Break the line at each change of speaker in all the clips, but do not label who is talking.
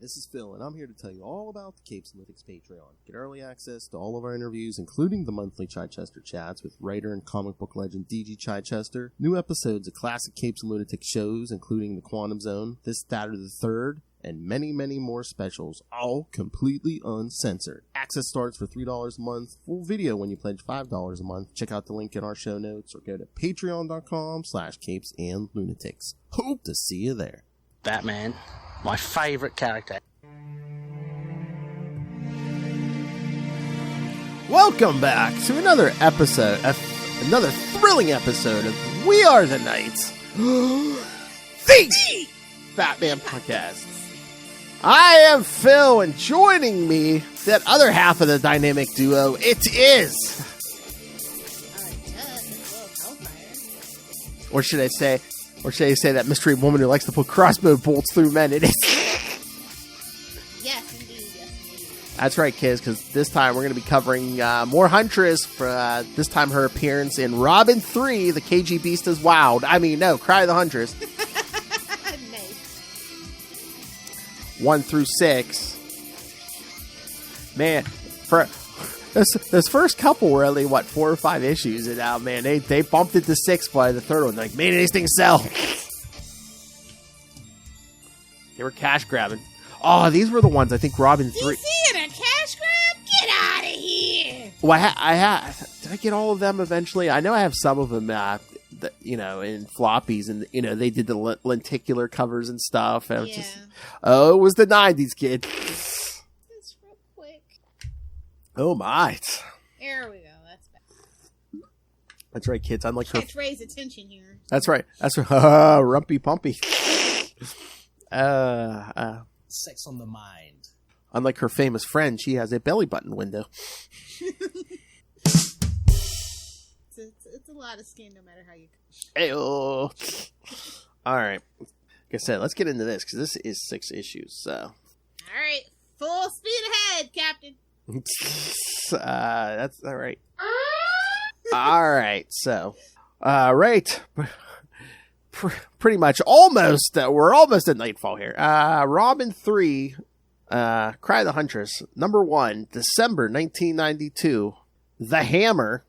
this is Phil, and I'm here to tell you all about the CapesandLunatics Patreon. Get early access to all of our interviews, including the monthly Chichester chats with writer and comic book legend D.G. Chichester, new episodes of classic Capes and Lunatics shows, including The Quantum Zone, This, That, or the Third, and many, many more specials, all completely uncensored. Access starts for $3 a month, full video when you pledge $5 a month. Check out the link in our show notes or go to patreon.com/CapesandLunatics. Hope to see you there.
Batman, my favorite character.
Welcome back to another episode, another thrilling episode of We Are the Knights, the Batman Podcast. I am Phil, and joining me, that other half of the dynamic duo, it is... Or should I say that mystery woman who likes to put crossbow bolts through men? It is...
Yes, indeed.
That's right, kids, because this time we're going to be covering more Huntress for this time her appearance in Robin 3, the KGBeast is Wowed. I mean, no, Cry the Huntress.
Nice.
1 through 6. Man, for this first couple were only, 4 or 5 issues, and now, man, they bumped it to 6 by the third one. Like, man, these things sell. They were cash grabbing. Oh, these were the ones, I think, Robin 3.
DC and a cash grab? Get out of here!
Well, did I get all of them eventually? I know I have some of them, in floppies, and, they did the lenticular covers and stuff. And
Yeah.
It was the 90s, kid.
Just real quick.
Oh, my.
There we go. That's better.
That's right, kids. Unlike her...
Let's raise attention here.
That's right. Rumpy Pumpy.
Sex on the mind.
Unlike her famous friend, she has a belly button window.
It's a lot of skin, no matter how you.
Ayo. All right. Like I said, let's get into this because this is 6 issues. So.
All right, full speed ahead, Captain.
That's all right. All right. So, right. Pretty much almost. We're almost at nightfall here. Robin 3. Cry the Huntress. Number 1, December 1992. The Hammer.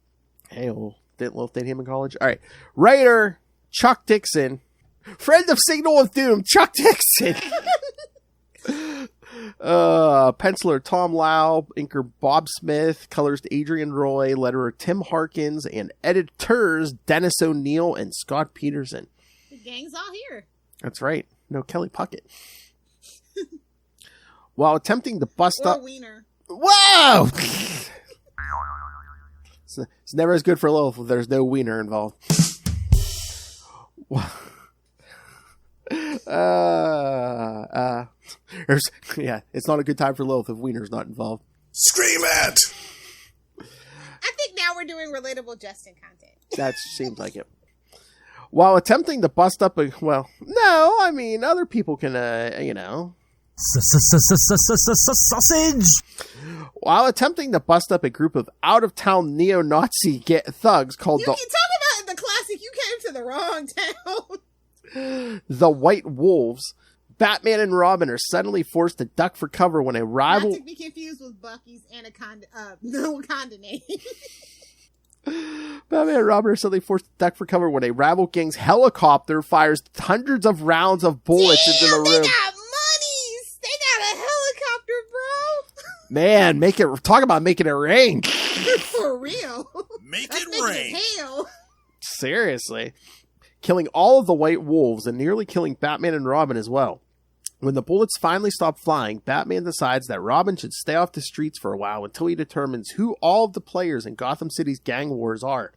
Hey, Little Hammond College. All right. Writer, Chuck Dixon. Friend of Signal of Doom, Chuck Dixon. Penciler, Tom Lau. Inker, Bob Smith. Colorist, Adrian Roy. Letterer, Tim Harkins. And editors, Dennis O'Neil and Scott Peterson.
The gang's all here.
That's right. No Kelly Puckett. While attempting to bust
Or
up...
Wiener.
Whoa! It's never as good for Lilith if there's no wiener involved. It's not a good time for Lilith if wiener's not involved.
Scream it!
I think now we're doing relatable Justin content.
That seems like it. While attempting to bust up other people can,
Sausage!
While attempting to bust up a group of out-of-town neo-Nazi thugs called
You
the...
can talk about the classic. You came to the wrong town.
The White Wolves, Batman and Robin are suddenly forced to duck for cover when a rival...
Not to be confused with Bucky's Wakanda name.
Batman and Robin are suddenly forced to duck for cover when a rival gang's helicopter fires hundreds of rounds of bullets into the room.
They got monies! They got a helicopter, bro!
Man, talk about making it rain.
For real.
Make
That's
it rain.
Hail.
Seriously. Killing all of the White Wolves and nearly killing Batman and Robin as well. When the bullets finally stop flying, Batman decides that Robin should stay off the streets for a while until he determines who all of the players in Gotham City's gang wars are.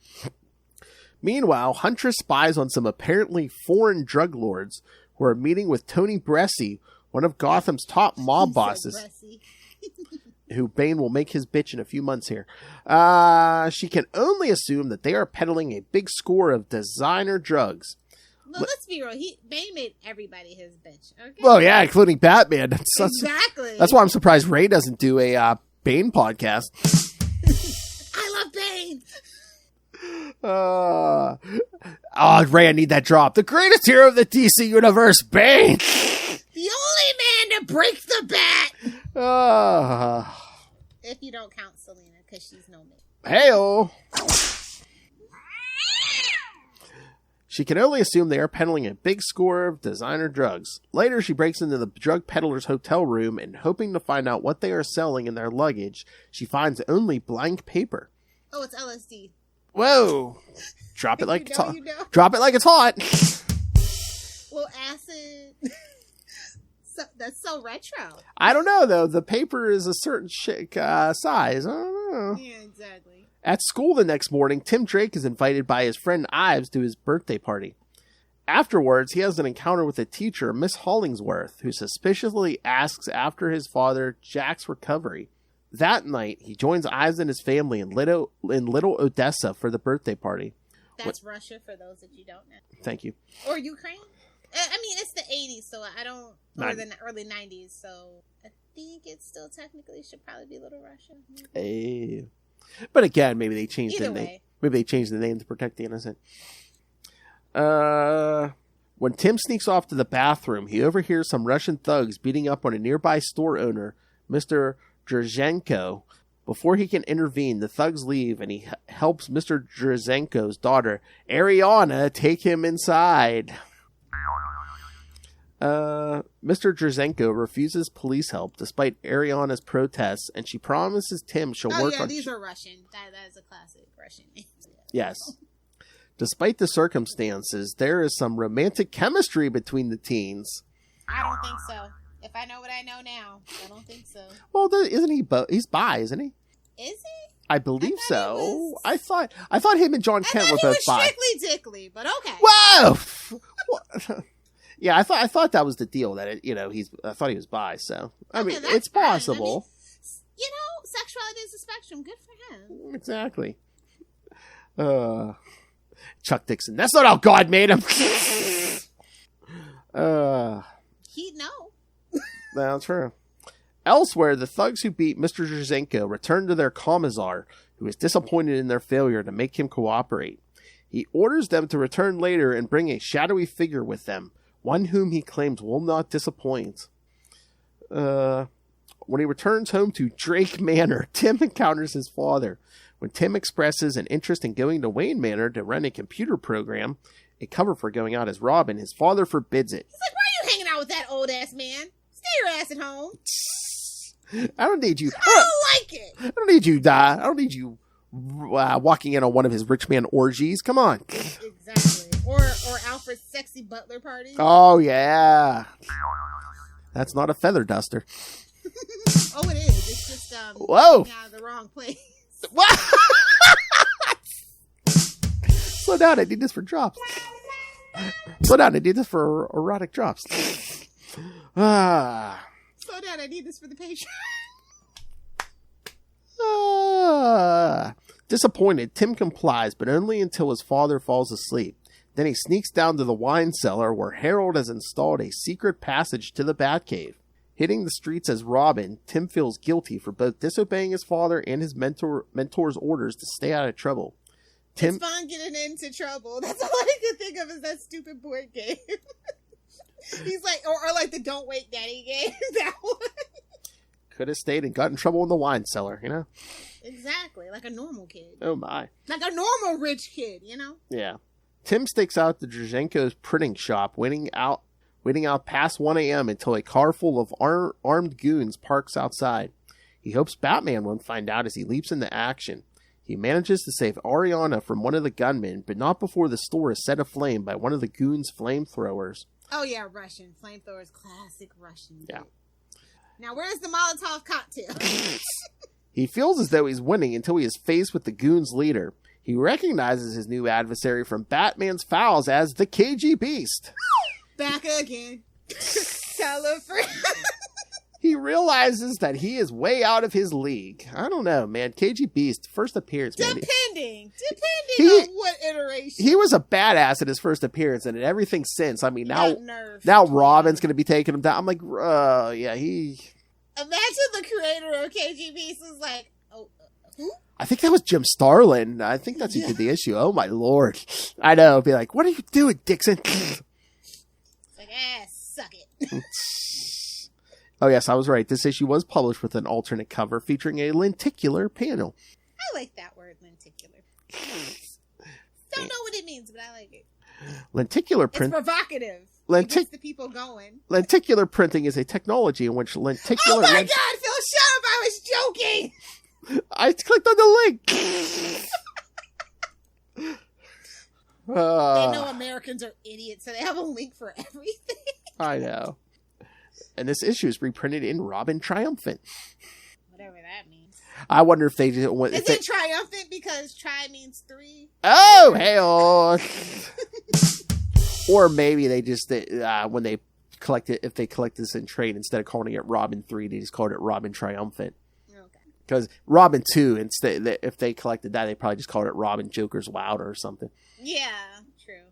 Meanwhile, Huntress spies on some apparently foreign drug lords who are meeting with Tony Bresci, one of Gotham's top mob bosses, who Bane will make his bitch in a few months here. She can only assume that they are peddling a big score of designer drugs.
No, let's be real. Bane made everybody his bitch. Okay.
Well, yeah, including Batman.
Exactly.
That's why I'm surprised Ray doesn't do a Bane podcast.
I love Bane.
Ray, I need that drop. The greatest hero of the DC universe, Bane.
The only man to break the bat. If you don't count Selena, because she's no man.
Hey-o. She can only assume they are peddling a big score of designer drugs. Later, she breaks into the drug peddler's hotel room and, hoping to find out what they are selling in their luggage, she finds only blank paper.
Oh, it's LSD.
Whoa! Drop it like it's hot.
You know.
Drop it like it's hot.
Well, acid. That's so retro.
I don't know, though. The paper is a certain size. I don't know.
Yeah, exactly.
At school the next morning, Tim Drake is invited by his friend Ives to his birthday party. Afterwards, he has an encounter with a teacher, Miss Hollingsworth, who suspiciously asks after his father, Jack's recovery. That night, he joins Ives and his family in Little Odessa for the birthday party.
That's Russia, for those that you don't know.
Thank you.
Or Ukraine. I mean, it's the 80s, so I don't... Or the early 90s, so I think it still technically should probably be Little Russia.
Hey. But again, maybe they changed the name. Maybe they changed the name to protect the innocent. When Tim sneaks off to the bathroom, he overhears some Russian thugs beating up on a nearby store owner, Mr. Drzenko. Before he can intervene, the thugs leave, and he helps Mr. Drzenko's daughter, Ariana, take him inside. Mr. Drzenko refuses police help despite Ariana's protests, and she promises Tim she'll work on...
Oh, yeah, these are Russian. That is a classic Russian name.
Yes. Despite the circumstances, there is some romantic chemistry between the teens.
I don't think so. If I know what I know now, I don't think so.
Well, isn't he... He's bi, isn't he?
Is he?
I believe so. I thought him and John Kent were both bi.
Strictly dickly, but okay.
Whoa! Yeah, I thought that was the deal. That I thought he was bi. So I mean, it's possible.
I mean, sexuality is a spectrum. Good for him.
Exactly. Chuck Dixon. That's not how God made him.
He'd know.
That's true. Elsewhere, the thugs who beat Mr. Drzenko return to their commissar, who is disappointed in their failure to make him cooperate. He orders them to return later and bring a shadowy figure with them, one whom he claims will not disappoint. When he returns home to Drake Manor, Tim encounters his father. When Tim expresses an interest in going to Wayne Manor to run a computer program, a cover for going out as Robin, his father forbids it.
He's like, why are you hanging out with that old ass man? Stay your ass at home.
I don't need you.
I don't like it.
I don't need you, I don't need you walking in on one of his rich man orgies. Come on.
Exactly. Or Alfred's sexy butler party.
Oh, yeah. That's not a feather duster.
Oh, it is. It's just
whoa,
the wrong place.
What? Slow down. I need this for drops. Slow down. I need this for erotic drops.
Slow down. I need this for the Patreon.
Disappointed, Tim complies, but only until his father falls asleep. Then he sneaks down to the wine cellar where Harold has installed a secret passage to the Batcave. Hitting the streets as Robin, Tim feels guilty for both disobeying his father and his mentor's orders to stay out of trouble.
It's fun getting into trouble. That's all I can think of is that stupid board game. He's like, or like the Don't Wake Daddy game. That one.
Could have stayed and got in trouble in the wine cellar, you know?
Exactly, like a normal kid.
Oh my.
Like a normal rich kid, you know?
Yeah. Tim stakes out the Drzenko's printing shop, waiting out past 1 a.m. until a car full of armed goons parks outside. He hopes Batman won't find out as he leaps into action. He manages to save Ariana from one of the gunmen, but not before the store is set aflame by one of the goons' flamethrowers.
Oh yeah, Russian. Flamethrowers, classic Russian.
Yeah.
Now where's the Molotov cocktail?
He feels as though he's winning until he is faced with the goons' leader. He recognizes his new adversary from Batman's Files as the KGBeast.
Back again. California.
He realizes that he is way out of his league. I don't know, man. KGBeast, first appearance, man.
Depending on what iteration.
He was a badass at his first appearance, and in everything since. I mean, now Robin's going to be taking him down. I'm like, yeah, he...
Imagine the creator of KGBeast was like, who?
I think that was Jim Starlin. I think that's who did the issue. Oh, my Lord. I know. Be like, what are you doing, Dixon?
Like, suck it.
Oh, yes, I was right. This issue was published with an alternate cover featuring a lenticular panel.
I like that word, lenticular. Don't know what it means, but I like it.
Lenticular print.
It's provocative. It gets the people going.
Lenticular printing is a technology in which lenticular...
Oh my God, Phil, shut up! I was joking!
I clicked on the link!
They know Americans are idiots, so they have a link for everything.
I know. And this issue is reprinted in Robin Triumphant.
Whatever that means.
I wonder if they just...
Is it triumphant because tri means 3?
Oh, hell! Or maybe they just, when they collect it, if they collect this in trade, instead of calling it Robin 3, they just called it Robin Triumphant. Okay. Because Robin 2, instead, if they collected that, they probably just called it Robin Joker's Wilder or something.
Yeah, true.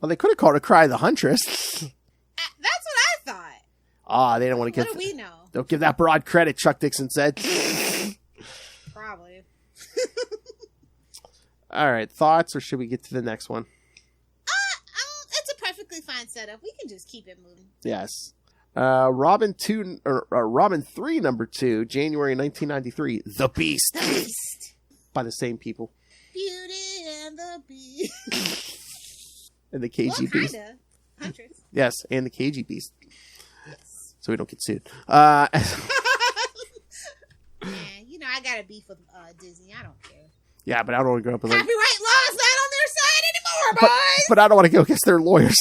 Well, they could have called it Cry the Huntress.
That's what I thought.
They don't want to give...
What do we know?
Don't give that broad credit, Chuck Dixon said.
Probably.
All right, thoughts, or should we get to the next one?
It's a perfectly fine setup. We can just keep it moving.
Yes. Robin 3, number 2, January 1993, The Beast.
The Beast.
By the same people.
Beauty and the Beast.
And the KGBeast.
Well, kinda. Huntress.
Yes, and the KGBeast.
Yes.
So we don't get sued.
Yeah, I got a beef with Disney. I don't care.
Yeah, but I don't want to go up with
Copyright law's not on their side anymore, boys!
But I don't want to go against their lawyers.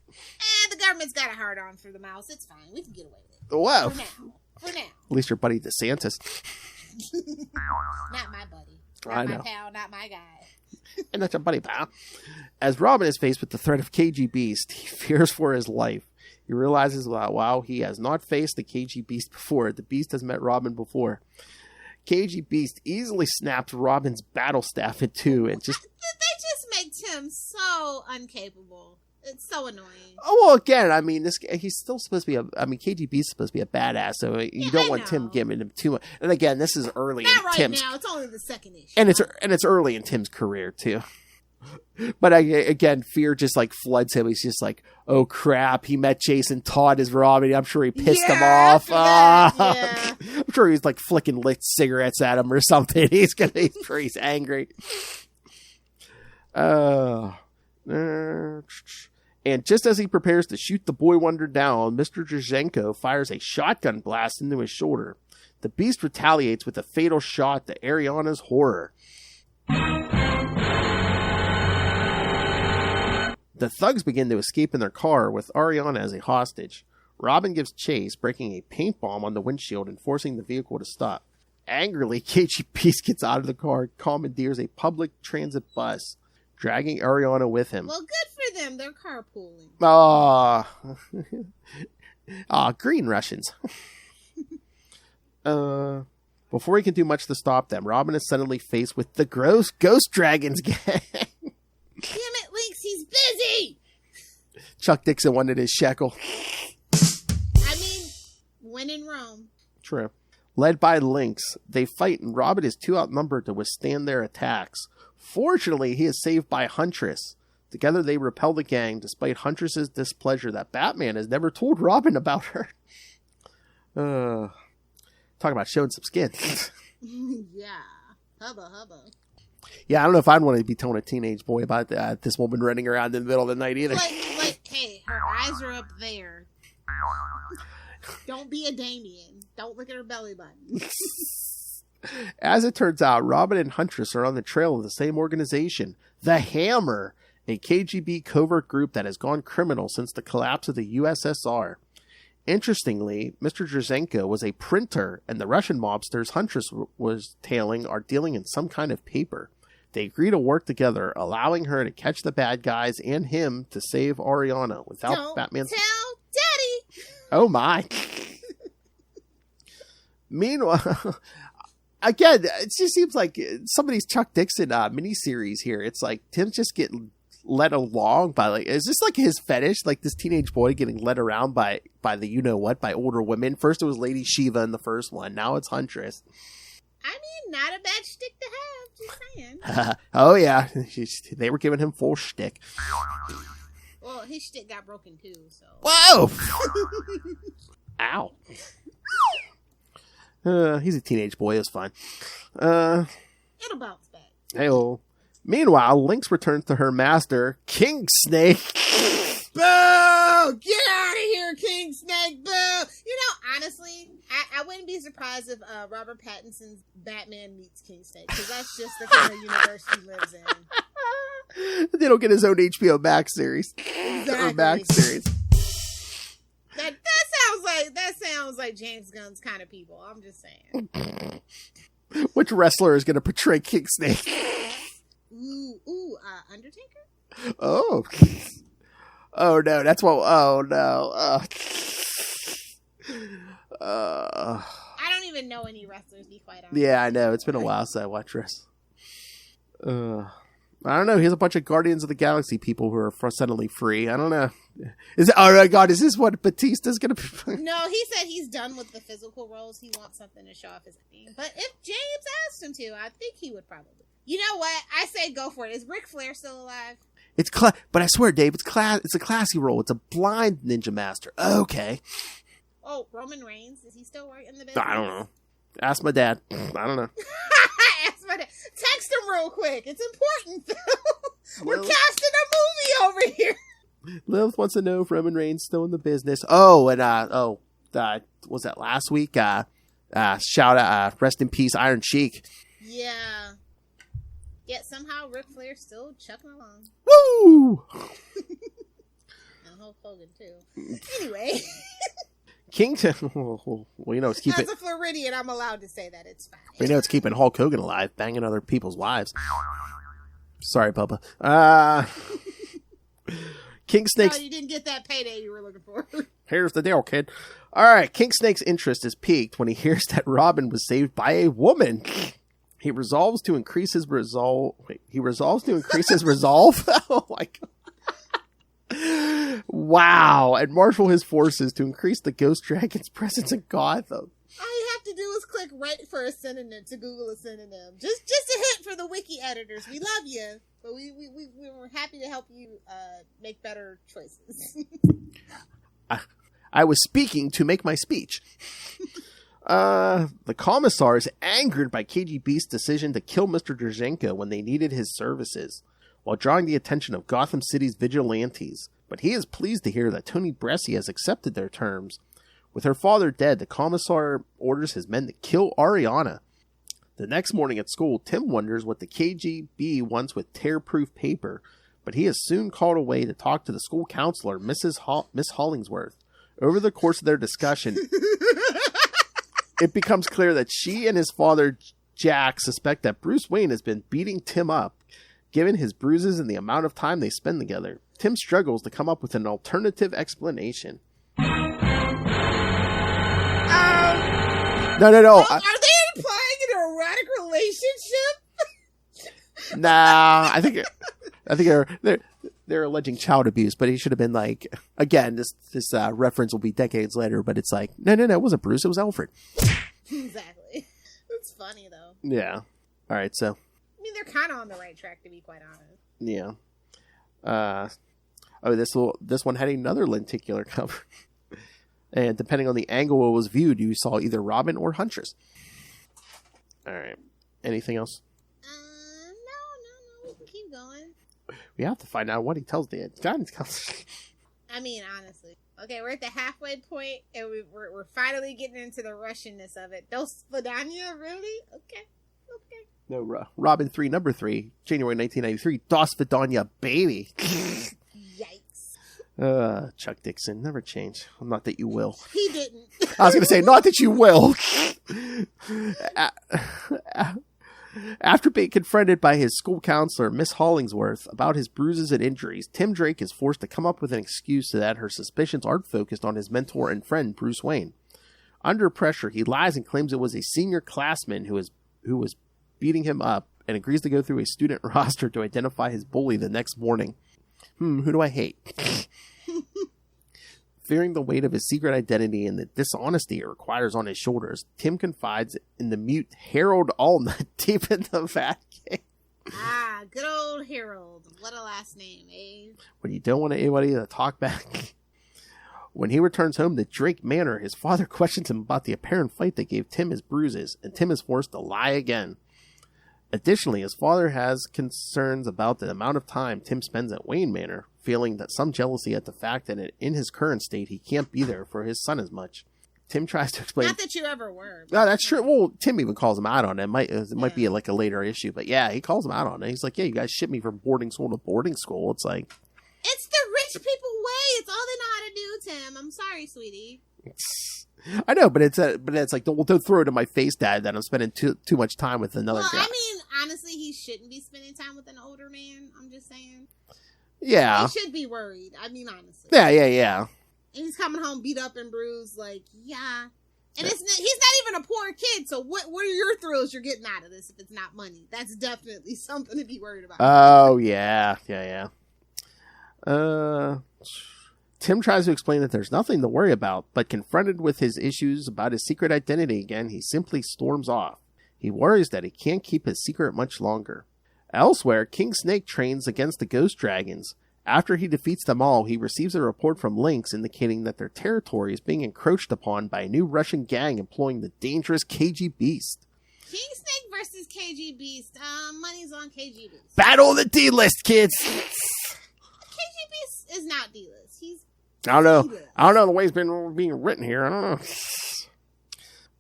And the government's got a hard on for the mouse. It's fine. We can get away with it.
Wow.
For now.
At least your buddy DeSantis.
Not my buddy.
I
Not
know.
my pal, not my guy.
And that's your buddy, pal. As Robin is faced with the threat of KGBeast, he fears for his life. He realizes, wow, he has not faced the KGBeast before. The Beast has met Robin before. KGBeast easily snaps Robin's battle staff in two and just...
They just make him so incapable. It's so annoying.
Oh, well, again, I mean, he's still supposed to be KGBeast is supposed to be a badass, so you don't want Tim giving him too much. And again, this is early
Not
in
right
Tim's...
now. It's only the second issue.
And it's early in Tim's career, too. But again, fear just like floods him. He's just like, oh crap, he met Jason Todd as Robin. I'm sure he pissed him off.
Yeah.
I'm sure he's like flicking lit cigarettes at him or something. He's sure he's angry. And just as he prepares to shoot the Boy Wonder down, Mr. Drzenko fires a shotgun blast into his shoulder. The Beast retaliates with a fatal shot to Ariana's horror. The thugs begin to escape in their car with Ariana as a hostage. Robin gives chase, breaking a paint bomb on the windshield and forcing the vehicle to stop. Angrily, KGBeast gets out of the car and commandeers a public transit bus, dragging Ariana with him.
Well, good for them. They're carpooling.
Green Russians. Before he can do much to stop them, Robin is suddenly faced with the gross Ghost Dragons gang.
Damn it, Lynx, he's busy!
Chuck Dixon wanted his shekel.
I mean, when in Rome.
True. Led by Lynx, they fight and Robin is too outnumbered to withstand their attacks. Fortunately, he is saved by Huntress. Together they repel the gang, despite Huntress's displeasure that Batman has never told Robin about her. Talk about showing some skin.
Yeah. Hubba hubba.
Yeah, I don't know if I'd want to be telling a teenage boy about this woman running around in the middle of the night either.
Like, hey, her eyes are up there. Don't be a Damien. Don't look at her belly button.
As it turns out, Robin and Huntress are on the trail of the same organization, the Hammer, a KGB covert group that has gone criminal since the collapse of the USSR. Interestingly, Mr. Drzenko was a printer, and the Russian mobsters Huntress was tailing are dealing in some kind of paper. They agree to work together, allowing her to catch the bad guys and him to save Ariana without Batman's...
Tell Daddy!
Oh my. Meanwhile, again, it just seems like somebody's Chuck Dixon miniseries here. It's like Tim's just getting led along by, like, is this like his fetish? Like this teenage boy getting led around by the you-know-what, by older women? First it was Lady Shiva in the first one. Now it's Huntress.
I mean, not a bad shtick to have, just saying.
Oh yeah, they were giving him full shtick.
Well, his shtick got broken too, so.
Whoa! Ow. He's a teenage boy. It's fine.
It'll bounce back.
Hey-oh. Meanwhile, Lynx returns to her master, King Snake.
Boo! Get out of here, King Snake! Boo! You know, honestly, I wouldn't be surprised if Robert Pattinson's Batman meets King Snake, because that's just the kind of universe he lives in.
They don't get his own HBO Max series.
Exactly.
Or Max series.
That sounds like James Gunn's kind of people. I'm just saying.
Which wrestler is going to portray King Snake?
Undertaker?
Oh. Oh no, that's what. Oh no.
I don't even know any wrestlers, to be quite honest.
Yeah, I know. It's been a while since I watched wrestling. I don't know. Here's a bunch of Guardians of the Galaxy people who are suddenly free. I don't know. Oh my God, is this what Batista's going to be?
No, he said he's done with the physical roles. He wants something to show off his thing. But if James asked him to, I think he would probably. You know what? I say go for it. Is Ric Flair still alive?
It's but I swear, Dave, it's a classy role. It's a blind ninja master. Okay.
Oh, Roman Reigns, is he still working in the business?
I don't know. Ask my dad. I don't know.
Ask my dad. Text him real quick. It's important, though. We're casting a movie over here.
Lilith wants to know if Roman Reigns still in the business. Oh, and was that last week? Shout out, rest in peace, Iron Sheik.
Yeah. Yet somehow Ric Flair's still chucking along.
Woo!
And Hulk Hogan too. Anyway.
Well, you know it's keeping.
As a Floridian, I'm allowed to say that. It's fine.
We know it's keeping Hulk Hogan alive, banging other people's wives. Sorry, Papa. King Snake's.
No, you didn't get that payday you were looking for.
Here's the deal, kid. All right, King Snake's interest is piqued when he hears that Robin was saved by a woman. He resolves to increase his resolve. Oh my God! Wow! And marshal his forces to increase the Ghost Dragon's presence in Gotham.
All you have to do is click right for a synonym to Google a synonym. Just a hint for the wiki editors. We love you, but we were happy to help you make better choices.
I was speaking to make my speech. The commissar is angered by KGBeast's decision to kill Mr. Drzenko when they needed his services, while drawing the attention of Gotham City's vigilantes. But he is pleased to hear that Tony Bresci has accepted their terms. With her father dead, the commissar orders his men to kill Ariana. The next morning at school, Tim wonders what the KGB wants with tear-proof paper, but he is soon called away to talk to the school counselor, Miss Hollingsworth. Over the course of their discussion, it becomes clear that she and his father, Jack, suspect that Bruce Wayne has been beating Tim up, given his bruises and the amount of time they spend together. Tim struggles to come up with an alternative explanation. No.
Are they implying an erotic relationship?
Nah, I think they're alleging child abuse, but he should have been like, again, this reference will be decades later, but it's like, no, it wasn't Bruce, it was Alfred.
Exactly. It's funny though.
Yeah. All right, so.
I mean, they're kind of on the right track, to be quite honest.
Yeah. This one had another lenticular cover. And depending on the angle it was viewed, you saw either Robin or Huntress. All right. Anything else?
No. We can keep going.
We have to find out what he tells the guidance counselor.
I mean, honestly. Okay, we're at the halfway point, and we're finally getting into the Russianness of it. Dos Vidania, really? Okay.
No, Robin 3, number 3, January 1993. Dos Vidania, baby.
Yikes.
Chuck Dixon, never change. Not that you will.
He didn't.
I was going to say, not that you will. After being confronted by his school counselor, Miss Hollingsworth, about his bruises and injuries, Tim Drake is forced to come up with an excuse so that her suspicions aren't focused on his mentor and friend, Bruce Wayne. Under pressure, he lies and claims it was a senior classman who was beating him up, and agrees to go through a student roster to identify his bully the next morning. Who do I hate? Fearing the weight of his secret identity and the dishonesty it requires on his shoulders, Tim confides in the mute Harold Allnut deep in the Vatican.
Ah, good old Harold. What a last name, eh?
When you don't want anybody to talk back. When he returns home to Drake Manor, his father questions him about the apparent fight that gave Tim his bruises, and Tim is forced to lie again. Additionally, his father has concerns about the amount of time Tim spends at Wayne Manor, feeling that some jealousy at the fact that in his current state he can't be there for his son as much. Tim tries to explain...
Not that you ever were.
No, that's true. Well, Tim even calls him out on it. It might be like a later issue, but yeah, he calls him out on it. He's like, yeah, you guys shipped me from boarding school to boarding school. It's like...
It's the rich people way. It's all they know how to do, Tim. I'm sorry, sweetie.
I know, but it's like, don't throw it in my face, Dad, that I'm spending too much time with another guy.
I mean, honestly, he shouldn't be spending time with an older man. I'm just saying.
Yeah.
He should be worried. I mean, honestly.
Yeah.
And he's coming home beat up and bruised, like, yeah. And he's not even a poor kid, so what are your thrills you're getting out of this if it's not money? That's definitely something to be worried about.
Oh, yeah. Tim tries to explain that there's nothing to worry about, but confronted with his issues about his secret identity again, he simply storms off. He worries that he can't keep his secret much longer. Elsewhere, King Snake trains against the Ghost Dragons. After he defeats them all, he receives a report from Lynx indicating that their territory is being encroached upon by a new Russian gang employing the dangerous KGBeast.
King Snake versus KGBeast. Money's on KGBeast.
Battle of the D-list, kids!
KGBeast is not D-list. He's
I don't know.
D-list.
I don't know the way it's been being written here. I don't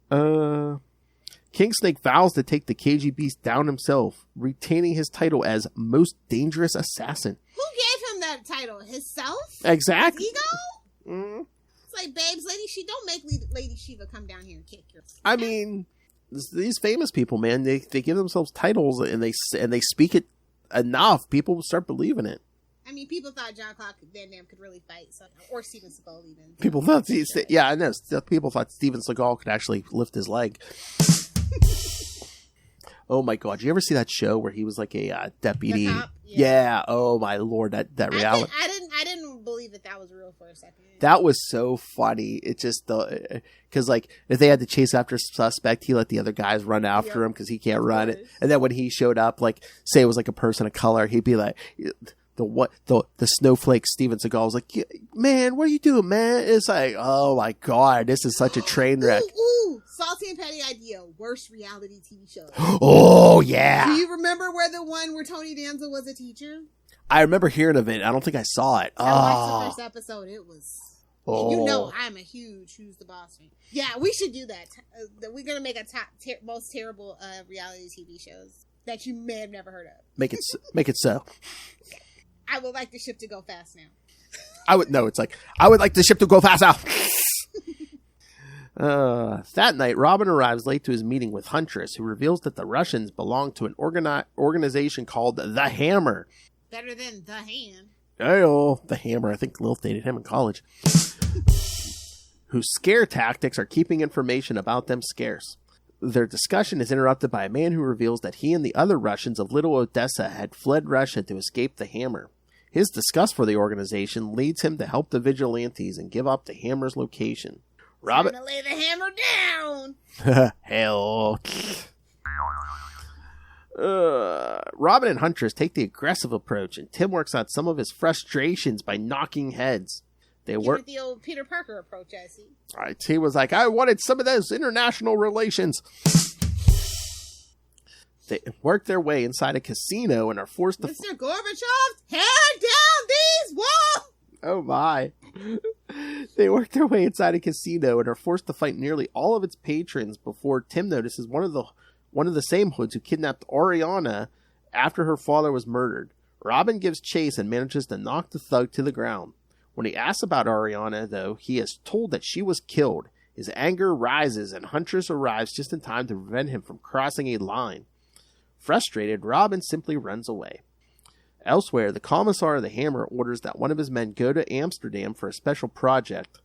know. King Snake vows to take the KGBeast down himself, retaining his title as most dangerous assassin.
Who gave him that title? Himself?
Exactly.
His ego?
Mm-hmm.
It's like, babes, don't make Lady Shiva come down here and kick your...
I mean, these famous people, man, they give themselves titles and they speak it enough. People will start believing it.
I mean, people thought Jean-Claude Van Damme could really fight, or Steven Seagal even.
People thought, yeah, I know. People thought Steven Seagal could actually lift his leg. Oh my God! Did you ever see that show where he was like a deputy? Yeah. Oh my Lord! That reality.
I didn't believe that was real for a second.
That was so funny. It just because like if they had to chase after a suspect, he let the other guys run after him because he can't run it. And then when he showed up, like say it was like a person of color, he'd be like. The snowflake Steven Seagal was like, man, what are you doing, man? It's like, oh my God, this is such a train wreck.
Ooh, Salty and Petty idea, worst reality TV show.
Oh yeah.
Do you remember the one where Tony Danza was a teacher?
I remember hearing of it. I don't think I saw it.
I watched the first episode. It was.
Oh.
You know, I'm a huge Who's the Boss fan. Yeah, we should do that. We're gonna make a top most terrible reality TV shows that you may have never heard of.
Make it so.
I would like the ship to go fast now.
I would like the ship to go fast now. That night, Robin arrives late to his meeting with Huntress, who reveals that the Russians belong to an organization called the Hammer.
Better than the Hand.
Oh, the Hammer. I think Lilith dated him in college. Whose scare tactics are keeping information about them scarce. Their discussion is interrupted by a man who reveals that he and the other Russians of Little Odessa had fled Russia to escape the Hammer. His disgust for the organization leads him to help the vigilantes and give up the Hammer's location.
Robin, time to lay the hammer down.
Hell. Robin and Huntress take the aggressive approach, and Tim works out some of his frustrations by knocking heads. They work
the old Peter Parker approach, I see.
Right, he was like, I wanted some of those international relations. They work their way inside a casino and are forced to...
Mr. Gorbachev, tear down these walls!
Oh my. They work their way inside a casino and are forced to fight nearly all of its patrons before Tim notices one of the same hoods who kidnapped Ariana after her father was murdered. Robin gives chase and manages to knock the thug to the ground. When he asks about Ariana, though, he is told that she was killed. His anger rises, and Huntress arrives just in time to prevent him from crossing a line. Frustrated, Robin simply runs away. Elsewhere, the commissar of the Hammer orders that one of his men go to Amsterdam for a special project,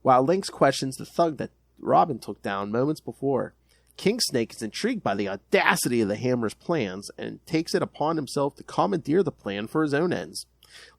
while Lynx questions the thug that Robin took down moments before. King Snake is intrigued by the audacity of the Hammer's plans and takes it upon himself to commandeer the plan for his own ends,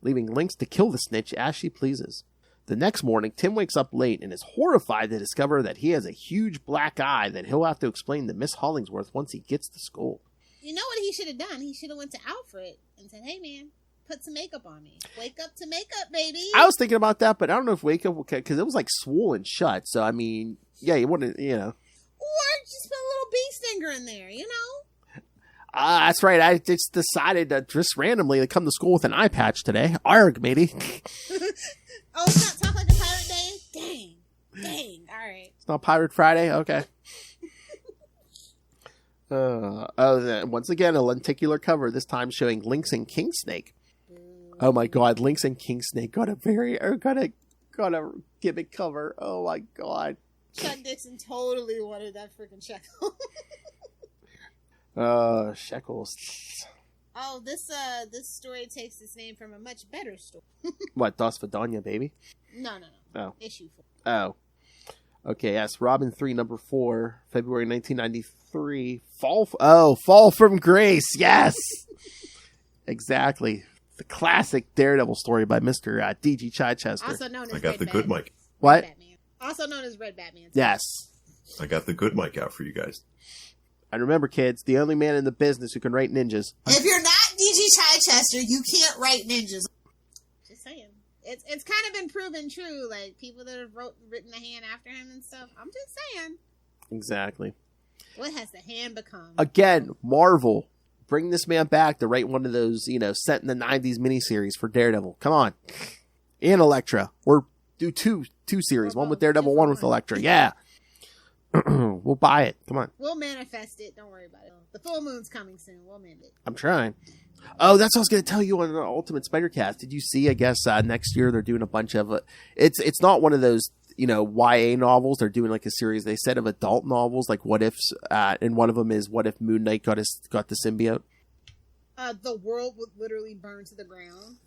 leaving Lynx to kill the snitch as she pleases. The next morning, Tim wakes up late and is horrified to discover that he has a huge black eye that he'll have to explain to Miss Hollingsworth once he gets to school.
You know what he should have done? He should have went to Alfred and said, hey man, put some makeup on me. Wake up to makeup, baby.
I was thinking about that, but I don't know if wake up, because it was like swollen shut. So, I mean, yeah, you wouldn't,
Or just put a little bee stinger in there,
That's right. I just decided to just randomly to come to school with an eye patch today. Arg, matey.
Oh, it's not Talk Like a Pirate Day? Dang. All right.
It's not Pirate Friday? Okay. Once again, a lenticular cover, this time showing Lynx and Kingsnake. Oh my god, Lynx and Kingsnake got a gimmick cover. Oh my god.
Chuck Dixon totally wanted that freaking shekel.
Shekels.
Oh, this story takes its name from a much better story.
What, Das Vidania, baby?
No.
Oh.
Issue 4.
Oh. Okay, yes. Robin 3, number 4, February 1993. Fall from Grace. Yes! Exactly. The classic Daredevil story by Mr. D.G. Chichester.
Also known as
I got
Red
the
Batman.
good mic.
What?
Red Batman. Also known as Red Batman.
Yes.
I got the good mic out for you guys.
And remember, kids, the only man in the business who can write ninjas.
If you're not D.G. Chichester, you can't write ninjas. Just saying. It's kind of been proven true. Like, people that have written the hand after him and stuff. I'm just saying.
Exactly.
What has the hand become?
Again, Marvel. Bring this man back to write one of those, set in the 90s miniseries for Daredevil. Come on. And Elektra. Or do two series. One with Daredevil, one with Elektra. Yeah. We'll buy it. Come on.
We'll manifest it. Don't worry about it. The full moon's coming soon. We'll mend it.
I'm trying. Oh, that's what I was going to tell you on the Ultimate Spider-Cast. Did you see, I guess, next year they're doing a bunch of... It's not one of those, YA novels. They're doing like a series, they said, of adult novels, like What Ifs. And one of them is What If Moon Knight got the symbiote?
The world would literally burn to the ground.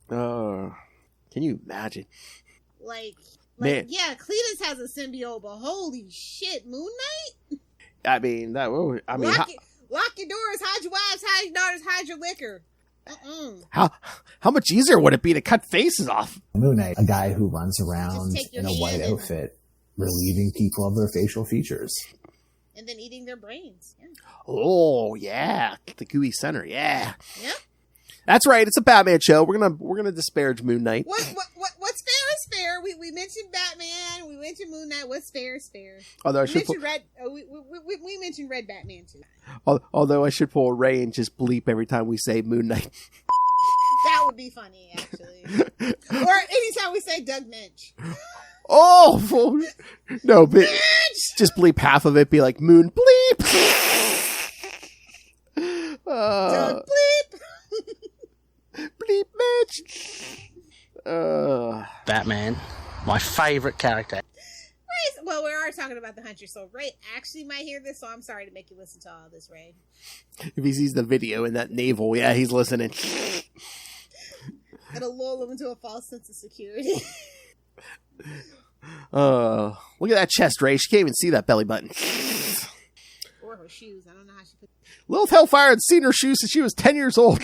Can you imagine?
Man. Yeah, Cletus has a symbiote, but holy shit, Moon Knight?
I mean,
lock your doors, hide your wives, hide your daughters, hide your liquor.
How much easier would it be to cut faces off?
Moon Knight, a guy who runs around in a white
and
outfit, relieving people of their facial features.
And then eating their brains. Yeah.
Oh, yeah. The gooey center, yeah.
Yep.
That's right. It's a Batman show. We're gonna disparage Moon Knight.
What's fair is fair. We mentioned Batman. We mentioned Moon Knight. What's fair is fair.
Although
we mentioned Red Batman too.
Although I should pull a Ray and just bleep every time we say Moon Knight.
That would be funny, actually. Or anytime we say Doug Minch.
Oh no! But just bleep half of it. Be like Moon bleep.
Doug bleep.
Bleep Mitch.
Batman, my favorite character.
Well, we are talking about the Huntress, so Ray actually might hear this, so I'm sorry to make you listen to all this, Ray.
If he sees the video in that navel, yeah, he's listening.
It'll lull him into a false sense of security.
Look at that chest, Ray. She can't even see that belly button.
Or her shoes. I don't know how she put...
Lilith Hellfire had seen her shoes since she was 10 years old.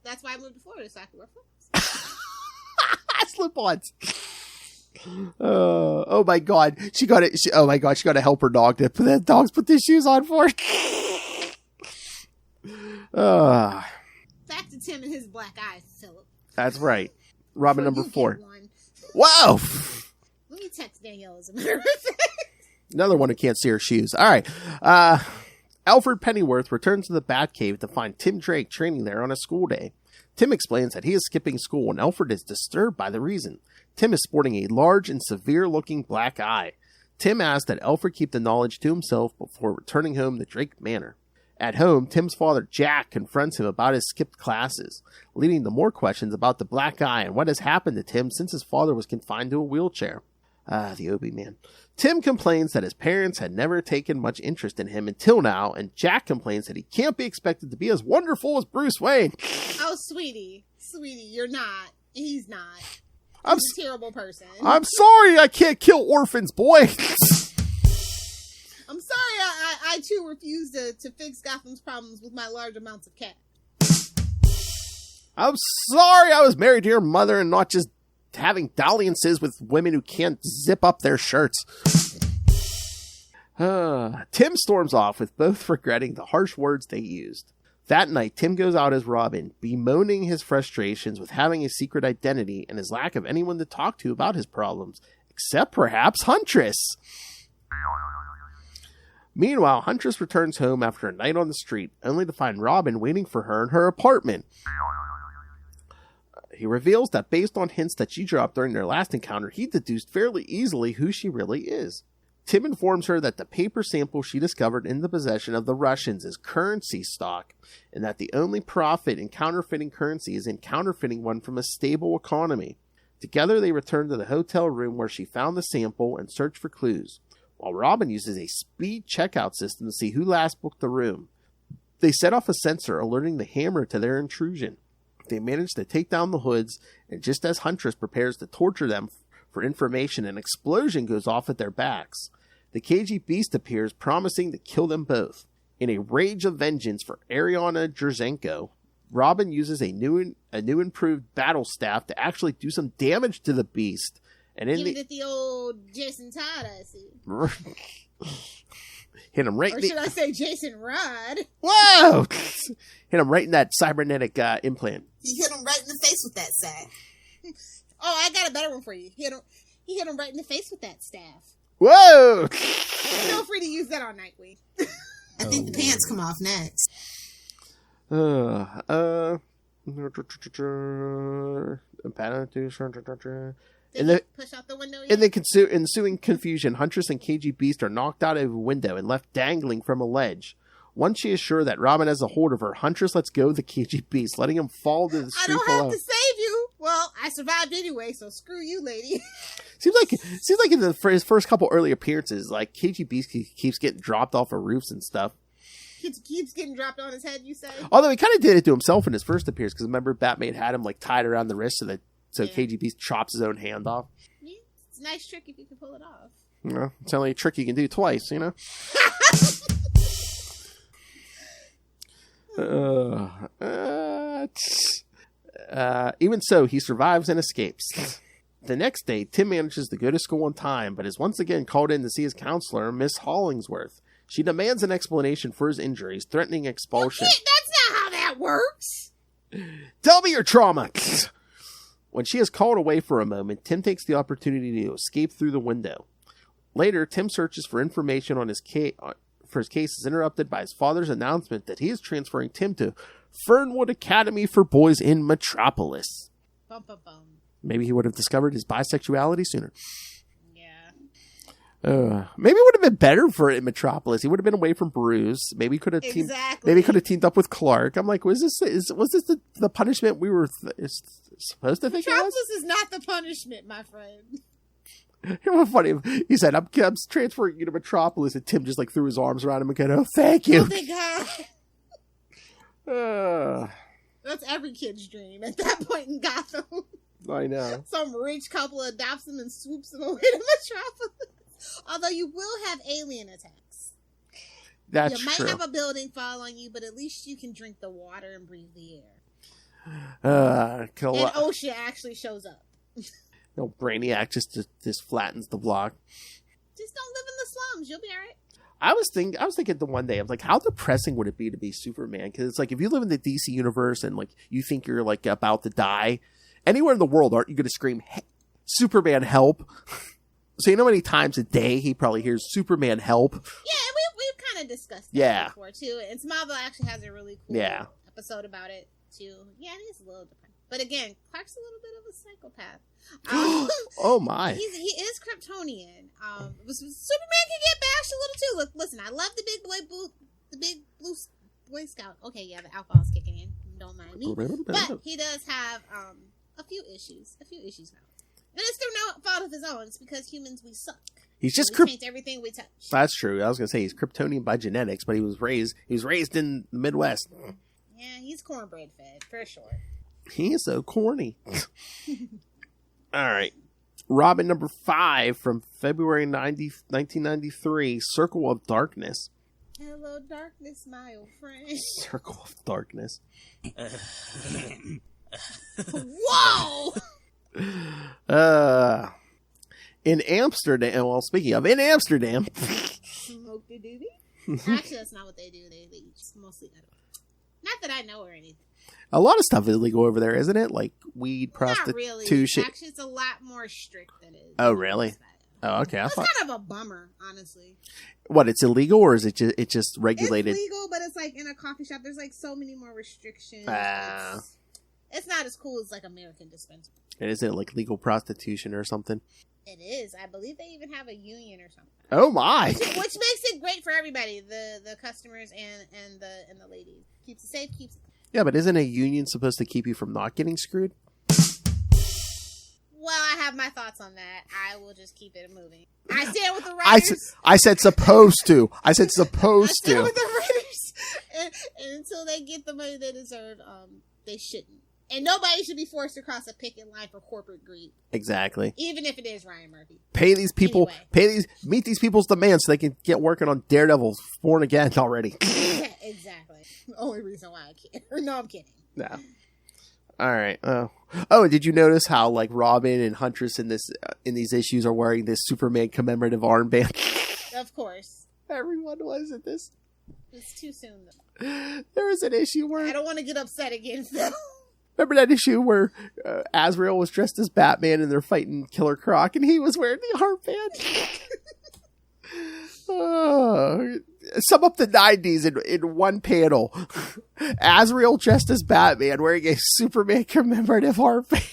That's why I moved to Florida, so I could wear flip-flops.
Slip-ons. Oh my god. She got to help her dog to put that dog's put these shoes on for her.
Back to Tim and his black eyes, Philip.
That's right. Robin
Before
number
you
4.
get one.
Whoa!
Let me text Danielle as a matter of fact.
Another one who can't see her shoes. All right. Alfred Pennyworth returns to the Batcave to find Tim Drake training there on a school day. Tim explains that he is skipping school and Alfred is disturbed by the reason. Tim is sporting a large and severe-looking black eye. Tim asks that Alfred keep the knowledge to himself before returning home to Drake Manor. At home, Tim's father, Jack, confronts him about his skipped classes, leading to more questions about the black eye and what has happened to Tim since his father was confined to a wheelchair. The Obi man. Tim complains that his parents had never taken much interest in him until now, and Jack complains that he can't be expected to be as wonderful as Bruce Wayne.
Oh, sweetie, you're not. He's not.
I'm
He's a terrible person.
I'm sorry I can't kill orphans, boy.
I'm sorry I too refuse to fix Gotham's problems with my large amounts of cash.
I'm sorry I was married to your mother and not just having dalliances with women who can't zip up their shirts. Tim storms off with both regretting the harsh words they used. That night, Tim goes out as Robin, bemoaning his frustrations with having a secret identity and his lack of anyone to talk to about his problems, except perhaps Huntress. Meanwhile, Huntress returns home after a night on the street, only to find Robin waiting for her in her apartment. He reveals that based on hints that she dropped during their last encounter, he deduced fairly easily who she really is. Tim informs her that the paper sample she discovered in the possession of the Russians is currency stock, and that the only profit in counterfeiting currency is in counterfeiting one from a stable economy. Together they return to the hotel room where she found the sample and search for clues, while Robin uses a speed checkout system to see who last booked the room. They set off a sensor alerting the Hammer to their intrusion. They manage to take down the hoods, and just as Huntress prepares to torture them for information, an explosion goes off at their backs. The KGBeast appears, promising to kill them both. In a rage of vengeance for Ariana Jurzenko, Robin uses a new improved battle staff to actually do some damage to the beast. And in
Give it the old Jason Todd, I see.
Hit him right.
Or should I say Jason Rod?
Whoa! Hit him right in that cybernetic implant.
He hit him right in the face with that sack. Oh, I got a better one for you. He hit him right in the face with that staff.
Whoa!
Feel free to use that on Nightwing. I think the pants come off next. In
the ensuing confusion, Huntress and KGBeast are knocked out of a window and left dangling from a ledge. Once she is sure that Robin has a hold of her, Huntress lets go of the KGBeast, letting him fall to the street below.
I don't have to save you. Well, I survived anyway, so screw you, lady.
Seems like in his first couple early appearances, like KGBeast keeps getting dropped off of roofs and stuff.
Keeps getting dropped on his head, you say?
Although he kind of did it to himself in his first appearance, because remember Batman had him like tied around the wrist so KGBeast chops his own hand off.
Yeah, it's a nice trick if you can pull it off.
Yeah, it's only a trick you can do twice, you know? Even so, he survives and escapes. The next day, Tim manages to go to school on time, but is once again called in to see his counselor, Miss Hollingsworth. She demands an explanation for his injuries, threatening expulsion.
That's not how that works!
Tell me your trauma! When she is called away for a moment, Tim takes the opportunity to escape through the window. Later, Tim searches for information on his case is interrupted by his father's announcement that he is transferring Tim to Fernwood Academy for Boys in Metropolis.
Bum, bum, bum.
Maybe he would have discovered his bisexuality sooner.
Yeah.
Maybe it would have been better for it in Metropolis. He would have been away from Bruce. Maybe he could have teamed up with Clark. I'm like, was this the punishment we were supposed to think?
Metropolis is not the punishment, my friend.
You know what funny? He said, I'm transferring you to Metropolis, and Tim just like threw his arms around him and go, oh, thank you.
Oh, thank God. That's every kid's dream at that point in Gotham.
I know.
Some rich couple adopts him and swoops him away to Metropolis. Although you will have alien attacks.
That's
true. You might have a building fall on you, but at least you can drink the water and breathe the air. And OSHA actually shows up.
No, Brainiac just flattens the block.
Just don't live in the slums. You'll be all right.
I was thinking the one day, I'm like, how depressing would it be to be Superman? Because it's like, if you live in the DC universe and like you think you're like about to die, anywhere in the world, aren't you going to scream, hey, Superman, help? So you know how many times a day he probably hears Superman, help?
Yeah, we've kind of discussed that before too. And Smallville actually has a really cool episode about it too. Yeah, it is a little different. But again, Clark's a little bit of a psychopath.
Oh my!
He is Kryptonian. Superman can get bashed a little too. Look, listen, I love the big blue Boy Scout. Okay, yeah, the alcohol's kicking in. Don't mind me. But he does have a few issues now. And it's through no fault of his own. It's because humans, we suck.
He's just
change everything we touch.
That's true. I was gonna say he's Kryptonian by genetics, but he was raised in the Midwest.
Yeah, he's cornbread fed for sure.
He is so corny. All right. Robin number 5 from February 1993, Circle of Darkness.
Hello, darkness, my old friend.
Circle of Darkness.
Whoa!
In Amsterdam, well, speaking of, in Amsterdam.
smoke the doobie. Actually, that's not what they do. They eat mostly edible. Not that I know or anything.
A lot of stuff is illegal over there, isn't it? Like weed, prostitution.
Not really. Actually, it's a lot more strict than it is.
Oh, really? Oh, okay.
That's kind of a bummer, honestly.
What? It's illegal, or is it just regulated?
It's legal, but it's like in a coffee shop. There's like so many more restrictions. It's not as cool as like American dispensary.
And isn't it like legal prostitution or something?
It is. I believe they even have a union or something.
Oh my!
Which makes it great for everybody, the customers and the ladies. Keeps it safe.
Yeah, but isn't a union supposed to keep you from not getting screwed?
Well, I have my thoughts on that. I will just keep it moving. I stand with the writers.
I said supposed to. I said supposed
I stand
to.
with the writers. And until they get the money they deserve, they shouldn't. And nobody should be forced to cross a picket line for corporate greed.
Exactly.
Even if it is Ryan Murphy.
Pay these people. Anyway. Meet these people's demands so they can get working on Daredevil's Born Again already.
Yeah, exactly. The only reason why I care. No, I'm kidding.
No. All right. Oh, did you notice how like Robin and Huntress in these issues are wearing this Superman commemorative armband?
Of course.
Everyone was at this.
It's too soon though.
There was an issue where
I don't want to get upset again, Phil.
Remember that issue where Azrael was dressed as Batman and they're fighting Killer Croc and he was wearing the armband? Sum up the 90s in one panel. Azrael dressed as Batman wearing a Superman commemorative armband.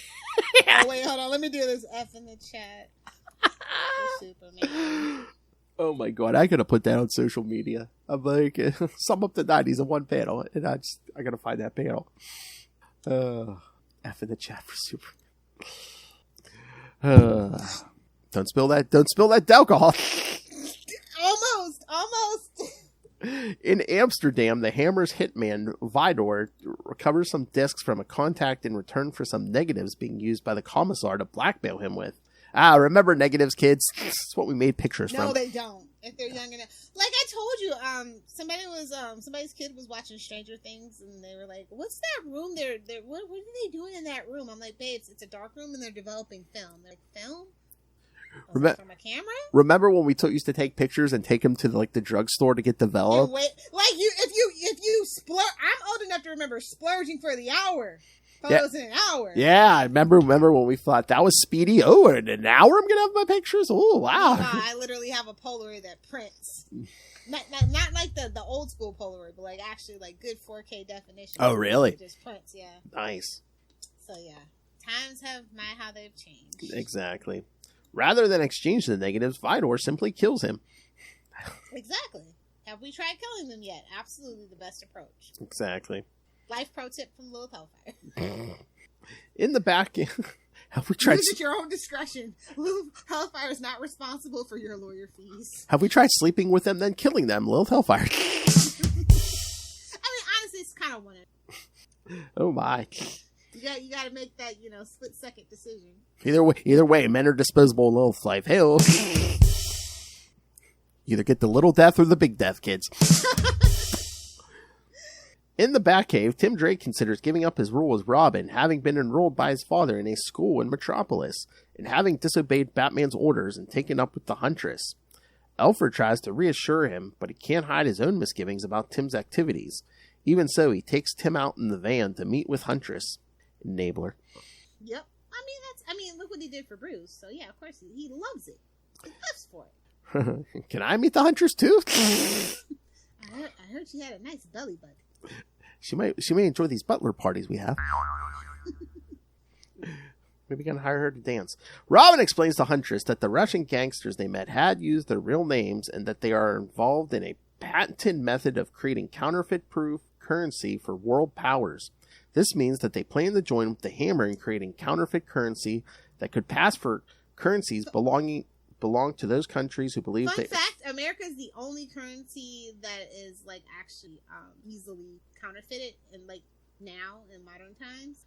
Oh, wait, hold on. Let me do this F in the chat. Superman.
Oh my god, I gotta put that on social media. I'm like, sum up the 90s in one panel. And I gotta find that panel. F in the chat for Superman. Don't spill that alcohol.
Almost.
In Amsterdam, the Hammer's hitman, Vidor, recovers some discs from a contact in return for some negatives being used by the commissar to blackmail him with. Remember negatives, kids? That's what we made pictures from.
No, they don't. If they're young enough. Like I told you, somebody's kid was watching Stranger Things, and they were like, "What's that room? What are they doing in that room?" I'm like, "Babes, it's a dark room, and they're developing film." They're like, "Film? From a camera?"
Remember when we used to take pictures and take them to the drugstore to get developed?
If you splurge, I'm old enough to remember splurging for the hour. Photos in an hour.
Yeah, I remember when we thought that was speedy. Oh, in an hour I'm gonna have my pictures. Oh, wow!
I literally have a Polaroid that prints. Not like the old school Polaroid, but like actually like good 4K definition.
Oh, really?
It just prints, yeah.
Nice.
So yeah, times have how they've changed.
Exactly. Rather than exchange the negatives, Vidor simply kills him.
Exactly. Have we tried killing them yet? Absolutely the best approach.
Exactly.
Life pro tip from Lilith Hellfire.
In the back, have we tried...
Use at your own discretion. Lilith Hellfire is not responsible for your lawyer fees.
Have we tried sleeping with them, then killing them? Lilith Hellfire.
I mean, honestly, it's kind of one of...
Oh, my.
You got to make that, split-second decision.
Either way, men are disposable in Lilith's life. Hey-oh. Either get the little death or the big death, kids. In the Batcave, Tim Drake considers giving up his role as Robin, having been enrolled by his father in a school in Metropolis, and having disobeyed Batman's orders and taken up with the Huntress. Alfred tries to reassure him, but he can't hide his own misgivings about Tim's activities. Even so, he takes Tim out in the van to meet with Huntress. Enabler.
Yep. I mean, look what he did for Bruce. So yeah, of course he loves it. He lives for it.
Can I meet the Huntress too?
I heard she had a nice belly button.
She may enjoy these butler parties we have. Maybe we can hire her to dance. Robin explains to Huntress that the Russian gangsters they met had used their real names and that they are involved in a patented method of creating counterfeit-proof currency for world powers. This means that they plan to join with the Hammer in creating counterfeit currency that could pass for currencies belong to those countries who believe
Fun fact, America is the only currency that is like actually easily counterfeited in like now in modern times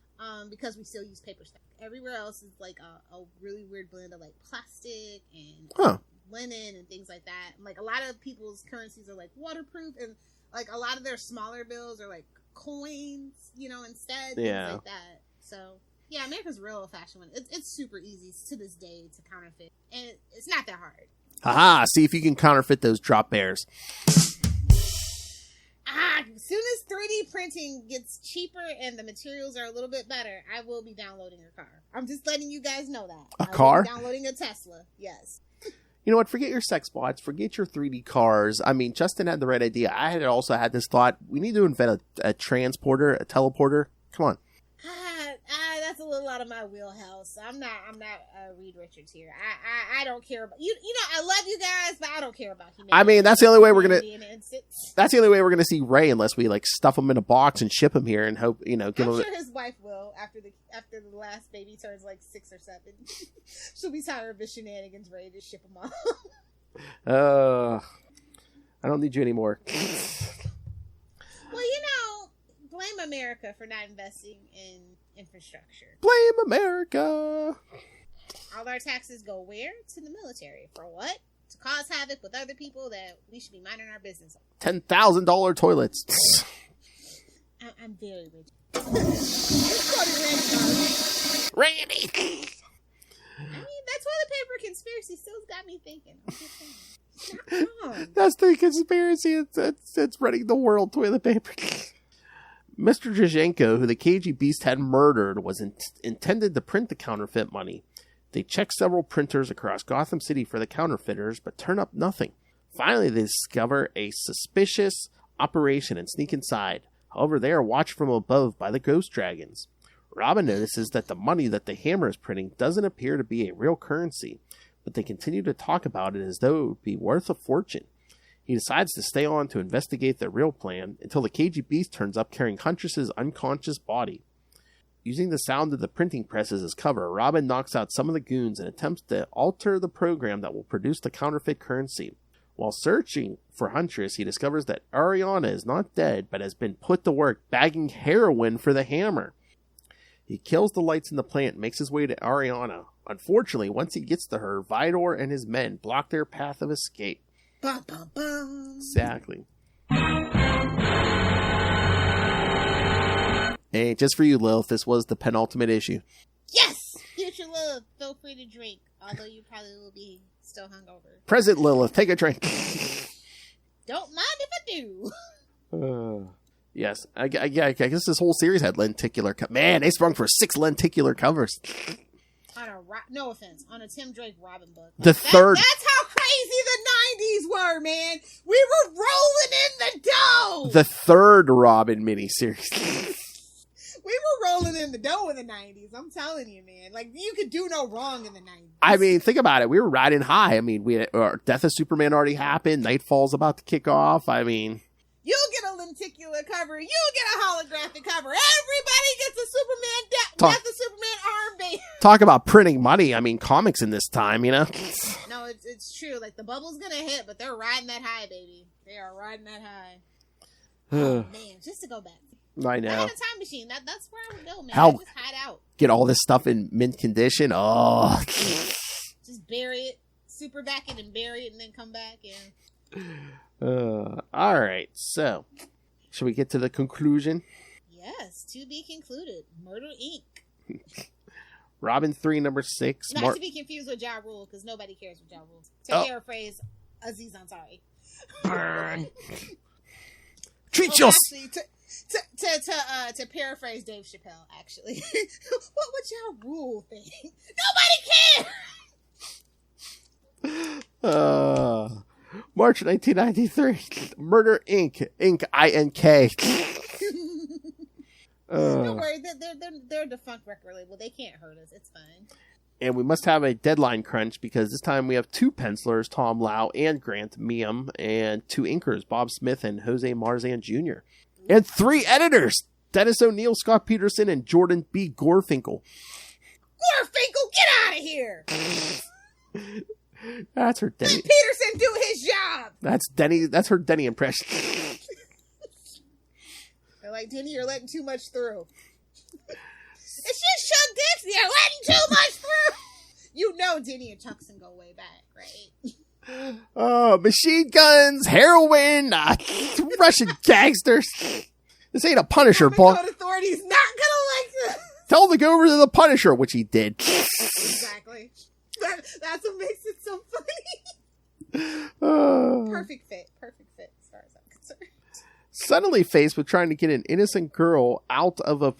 because we still use paper stuff. Everywhere else is like a really weird blend of like plastic and linen and things like that. Like a lot of people's currencies are like waterproof and like a lot of their smaller bills are like coins, instead, things like that. So yeah, America's real old-fashioned one. It's super easy to this day to counterfeit, and it's not that hard.
Haha, see if you can counterfeit those drop bears.
As soon as 3D printing gets cheaper and the materials are a little bit better, I will be downloading a car. I'm just letting you guys know that.
A car?
Will be downloading a Tesla, yes.
You know what? Forget your sex bots. Forget your 3D cars. I mean, Justin had the right idea. I had also had this thought. We need to invent a transporter, a teleporter. Come on.
That's a little out of my wheelhouse. I'm not Reed Richards here. I don't care about you know, I love you guys, but I don't care about humanity.
I mean, that's the only way we're gonna see Ray, unless we like stuff him in a box and ship him here and hope, you know, give
I'm
him.
sure his wife will after the last baby turns like 6 or 7. She'll be tired of his shenanigans, ready to ship him off.
I don't need you anymore.
Well, you know, blame America for not investing in infrastructure.
Blame America.
All our taxes go where? To the military. For what? To cause havoc with other people that we should be minding our business on.
$10,000 toilets.
I'm very rich.
Randy.
I mean, that toilet paper conspiracy still got me thinking. I'm just saying. It's not wrong.
That's the conspiracy. It's running the world, toilet paper. Mr. Jajenko, who the KGBeast had murdered, was intended to print the counterfeit money. They checked several printers across Gotham City for the counterfeiters, but turn up nothing. Finally, they discover a suspicious operation and sneak inside. However, they are watched from above by the ghost dragons. Robin notices that the money that the Hammer is printing doesn't appear to be a real currency, but they continue to talk about it as though it would be worth a fortune. He decides to stay on to investigate the real plan until the KGBeast turns up carrying Huntress's unconscious body. Using the sound of the printing presses as cover, Robin knocks out some of the goons and attempts to alter the program that will produce the counterfeit currency. While searching for Huntress, he discovers that Ariana is not dead, but has been put to work bagging heroin for the Hammer. He kills the lights in the plant and makes his way to Ariana. Unfortunately, once he gets to her, Vidor and his men block their path of escape.
Bum, bum, bum.
Exactly. Hey, just for you, Lilith, this was the penultimate issue.
Yes! Future Lilith, feel free to drink, although you probably will be still hungover.
Present Lilith, take a drink.
Don't mind if I do.
Yes, I guess this whole series had lenticular Man, they sprung for 6 lenticular covers.
No offense, on a Tim Drake Robin book.
That's how
crazy the 90s were, man. We were rolling in the dough.
The third Robin miniseries.
We were rolling in the dough in the 90s. I'm telling you, man. Like, you could do no wrong in the 90s.
I mean, think about it. We were riding high. I mean, Death of Superman already happened. Nightfall's about to kick off. I mean...
You'll get a lenticular cover. You'll get a holographic cover. Everybody gets a Superman Death of Superman armband.
Talk about printing money. I mean, comics in this time, you know?
No, it's true. Like, the bubble's gonna hit, but they're riding that high, baby. They are riding that high. Oh, man. Just to go back.
I know.
I had a time machine. That's where I would go, man.
How?
Just hide out.
Get all this stuff in mint condition. Oh.
Just bury it. Super back it and bury it and then come back. Yeah.
All right, so should we get to the conclusion?
Yes, to be concluded. Murder Inc.
Robin 3, number 6.
Not to be confused with Ja Rule, because nobody cares with Ja Rule. To paraphrase Aziz Ansari.
Burn. Treat yourself.
To paraphrase Dave Chappelle, actually. What would Ja Rule think? Nobody cares.
March 1993. Murder Inc. Inc. I-N-K.
Don't worry, they're a defunct record label. They can't hurt us. It's fine.
And we must have a deadline crunch because this time we have 2 pencilers, Tom Lau and Grant Meeum, and 2 inkers, Bob Smith and Jose Marzan Jr. And 3 editors, Dennis O'Neill, Scott Peterson, and Jordan B. Gorfinkel.
Gorfinkel, get out of here!
That's her Denny.
Let Peterson do his job.
That's Denny. That's her Denny impression.
They're like, Denny, you're letting too much through. It's just Chuck Dixon. You're letting too much through. You know, Denny and Chuckson go way back, right?
Oh, machine guns, heroin, Russian gangsters. This ain't a Punisher, boy.
The authority's not gonna like this.
Tell him to go over to the Punisher, which he did.
Exactly. That's what makes it so funny. Perfect fit as far as I'm concerned.
Suddenly faced with trying to get an innocent girl out of a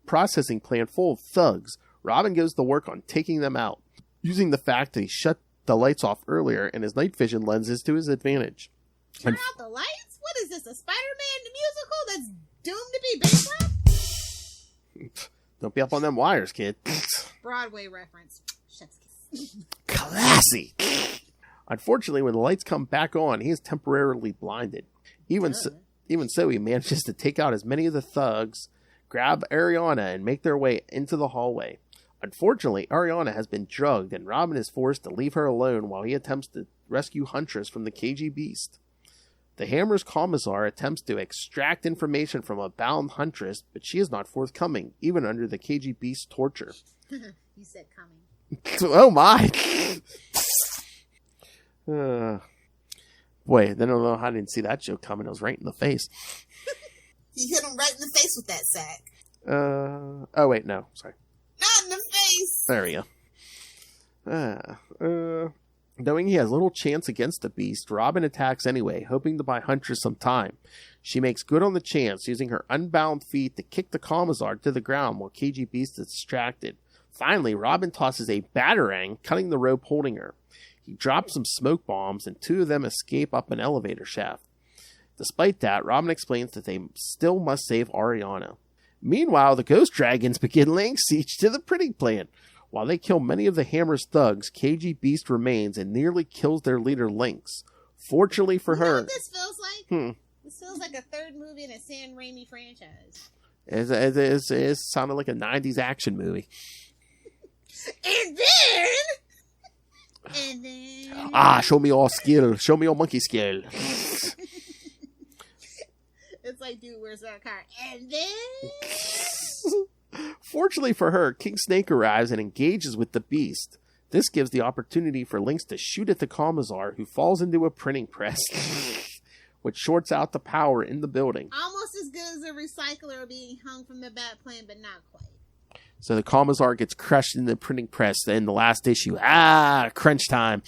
processing plant full of thugs, Robin goes to work on taking them out, using the fact that he shut the lights off earlier and his night vision lenses to his advantage.
Turn out the lights? What is this, a Spider-Man musical that's doomed to be bankrupt?
Don't be up on them wires, kid.
Broadway reference. Chef's kiss.
Classy. Unfortunately, when the lights come back on, he is temporarily blinded. Even so, he manages to take out as many of the thugs, grab Ariana, and make their way into the hallway. Unfortunately, Ariana has been drugged, and Robin is forced to leave her alone while he attempts to rescue Huntress from the KGBeast. The Hammer's commissar attempts to extract information from a bound Huntress, but she is not forthcoming, even under the KGBeast's torture.
You said coming.
Oh my! Boy, I don't know how I didn't see that joke coming. It was right in the face.
You hit him right in the face with that sack.
Oh wait, no, sorry.
Not in the face!
There we go. Knowing he has little chance against the beast, Robin attacks anyway, hoping to buy Huntress some time. She makes good on the chance, using her unbound feet to kick the commissar to the ground while KGBeast is distracted. Finally, Robin tosses a batarang, cutting the rope holding her. He drops some smoke bombs, and two of them escape up an elevator shaft. Despite that, Robin explains that they still must save Ariana. Meanwhile, the Ghost Dragons begin laying siege to the printing plant. While they kill many of the Hammer's thugs, KGBeast remains and nearly kills their leader, Lynx. Fortunately for her...
You know what this feels like? This feels like a third movie in a Sam Raimi franchise.
It sounded like a 90s action movie.
And then...
show me all skill. Show me all monkey skill.
It's like, dude, where's that car? And then...
Fortunately for her, King Snake arrives and engages with the beast. This gives the opportunity for Lynx to shoot at the commissar, who falls into a printing press, which shorts out the power in the building.
Almost as good as a recycler being hung from the bat plane, but not quite.
So the commissar gets crushed in the printing press in the last issue. Crunch time.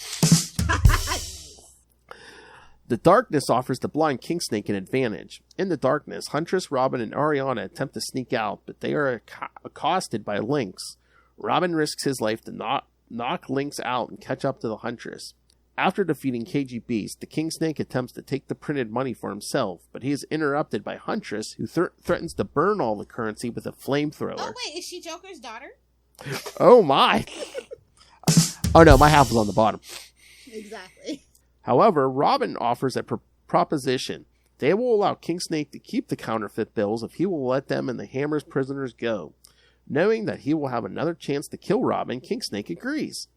The darkness offers the blind King Snake an advantage. In the darkness, Huntress, Robin, and Ariana attempt to sneak out, but they are accosted by Lynx. Robin risks his life to knock Lynx out and catch up to the Huntress. After defeating KGBeast, the King Snake attempts to take the printed money for himself, but he is interrupted by Huntress, who threatens to burn all the currency with a flamethrower.
Oh wait, is she Joker's daughter?
Oh my! Oh no, my half was on the bottom.
Exactly.
However, Robin offers a proposition. They will allow King Snake to keep the counterfeit bills if he will let them and the Hammer's prisoners go. Knowing that he will have another chance to kill Robin, King Snake agrees.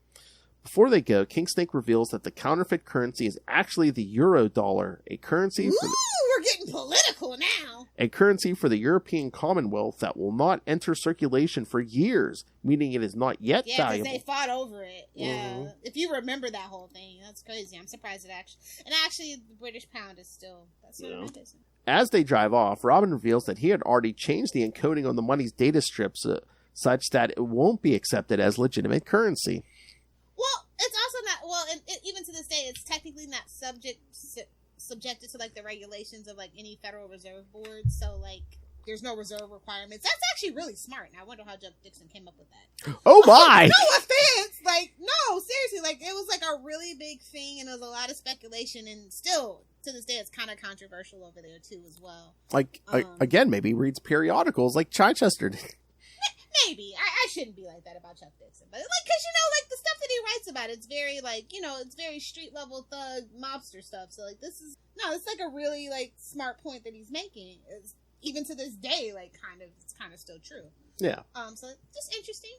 Before they go, King Snake reveals that the counterfeit currency is actually the Euro dollar, a currency for
we're getting political now.
A currency for the European Commonwealth that will not enter circulation for years, meaning it is not yet valuable.
Yeah, because they fought over it. Yeah, If you remember that whole thing, that's crazy. I'm surprised it actually the British pound is still that's sort of medicine.
As they drive off, Robin reveals that he had already changed the encoding on the money's data strips such that it won't be accepted as legitimate currency.
Well, it's also not. Well, and even to this day, it's technically not subjected to like the regulations of like any Federal Reserve Board. So like, there's no reserve requirements. That's actually really smart. And I wonder how Jeff Dixon came up with that.
Oh my!
No offense, like no, seriously, like it was like a really big thing, and there was a lot of speculation, and still to this day, it's kind of controversial over there too, as well.
Like again, maybe he reads periodicals like Chichester did.
Maybe. I shouldn't be like that about Chuck Dixon. But, like, because, like, the stuff that he writes about, it's very, like, it's very street-level thug, mobster stuff. So, like, it's, like, a really, like, smart point that he's making. It's, even to this day, like, it's kind of still true.
Yeah.
So, just interesting.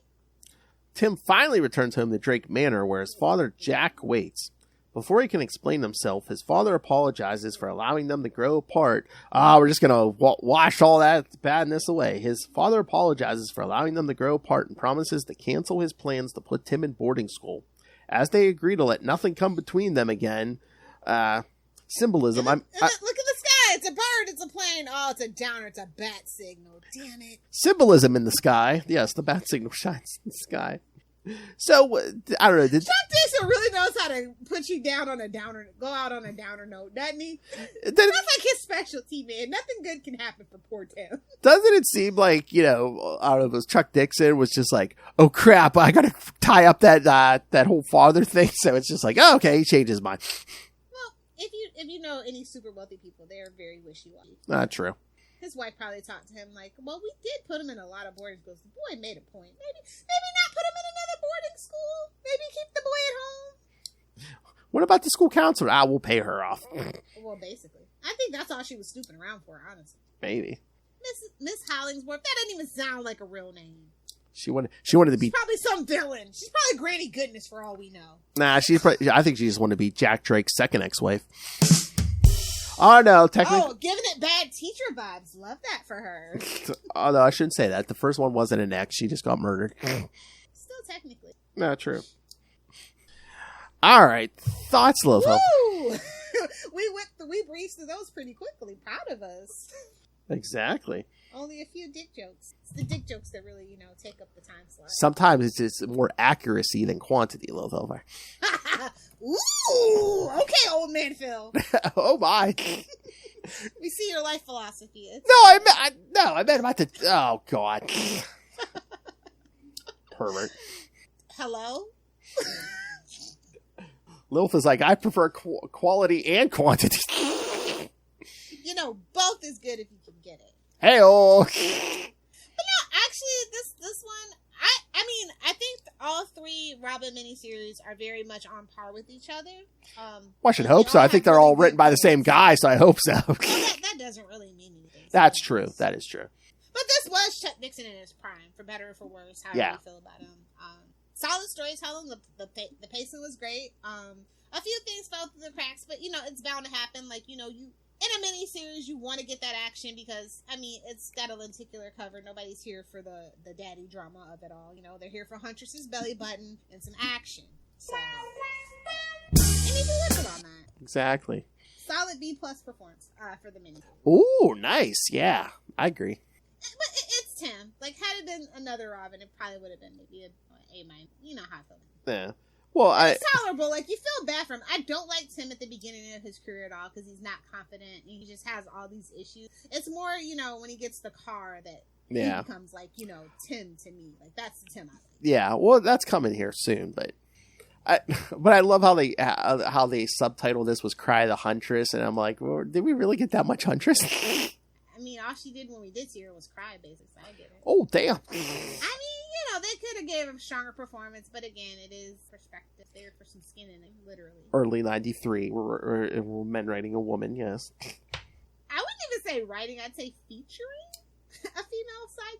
Tim finally returns home to Drake Manor, where his father, Jack, waits. Before he can explain himself, his father apologizes for allowing them to grow apart. We're just going to wash all that badness away. His father apologizes for allowing them to grow apart and promises to cancel his plans to put Tim in boarding school. As they agree to let nothing come between them again, symbolism.
Look at the sky. It's a bird. It's a plane. Oh, it's a downer. It's a bat signal. Damn it.
Symbolism in the sky. Yes, the bat signal shines in the sky. So, I don't know.
Chuck Dixon really knows how to put you down on a downer, go out on a downer note, doesn't he?
That's
like his specialty, man. Nothing good can happen for poor Tim.
Doesn't it seem like, I don't know, it was Chuck Dixon was just like, oh crap, I gotta tie up that whole father thing. So it's just like, oh, okay, he changed his mind.
Well, if you know any super wealthy people, they're very wishy-washy.
Not true.
His wife probably talked to him like, well, we did put him in a lot of boarding schools. The boy made a point. Maybe not put him in another boarding school. Maybe keep the boy at home.
What about the school counselor? We'll pay her off.
Well, basically. I think that's all she was snooping around for, honestly.
Maybe.
Miss Hollingsworth, that doesn't even sound like a real name.
She wanted to be...
She's probably some villain. She's probably Granny Goodness for all we know.
Nah, I think she just wanted to be Jack Drake's second ex-wife. Oh, no, technically...
Oh, giving it bad teacher vibes. Love that for her.
Oh, no, I shouldn't say that. The first one wasn't an ex. She just got murdered.
Still technically.
Not true. All right. Thoughts, Lilith?
Woo! we breezed through those pretty quickly. Proud of us.
Exactly.
Only a few dick jokes. It's the dick jokes that really, take up the time slot.
Sometimes it's just more accuracy than quantity, Lilith.
Ooh! Okay, old man Phil.
Oh, my.
We see your life philosophy.
I meant about the... Oh, God. Pervert.
Hello?
Lilith is like, I prefer quality and quantity.
Both is good if you can get it.
Hey-oh.
But no, actually, this one, I think all three Robin miniseries are very much on par with each other.
Well, I should hope so. I think they're all written by the same guy, so I hope so.
Well, that doesn't really mean anything.
That's true. That is true.
But this was Chuck Dixon in his prime, for better or for worse, however you feel about him. Solid storytelling, the pacing was great. A few things fell through the cracks, but, it's bound to happen. Like, you... In a miniseries, you want to get that action because, it's got a lenticular cover. Nobody's here for the daddy drama of it all. They're here for Huntress's belly button and some action. So, and you delivered on that.
Exactly.
Solid B+ performance for the miniseries.
Ooh, nice. Yeah, I agree.
But it's Tim. Like, had it been another Robin, it probably would have been maybe an A-. You know how I feel.
Yeah. Well,
it's tolerable. Like, you feel bad for him. I don't like Tim at the beginning of his career at all because he's not confident. He just has all these issues. It's more, when he gets the car that he becomes like, Tim to me. Like, that's the Tim I like. Yeah,
well, that's coming here soon, but I love how they subtitle this was "Cry the Huntress," and I'm like, well, did we really get that much Huntress?
All she did when we did see her was cry, basically. So I get it.
Oh, damn.
They could have gave him a stronger performance, but again, it is perspective. There for some skin in it, literally.
Early 93, we're men writing a woman, yes.
I wouldn't even say writing, I'd say featuring a female side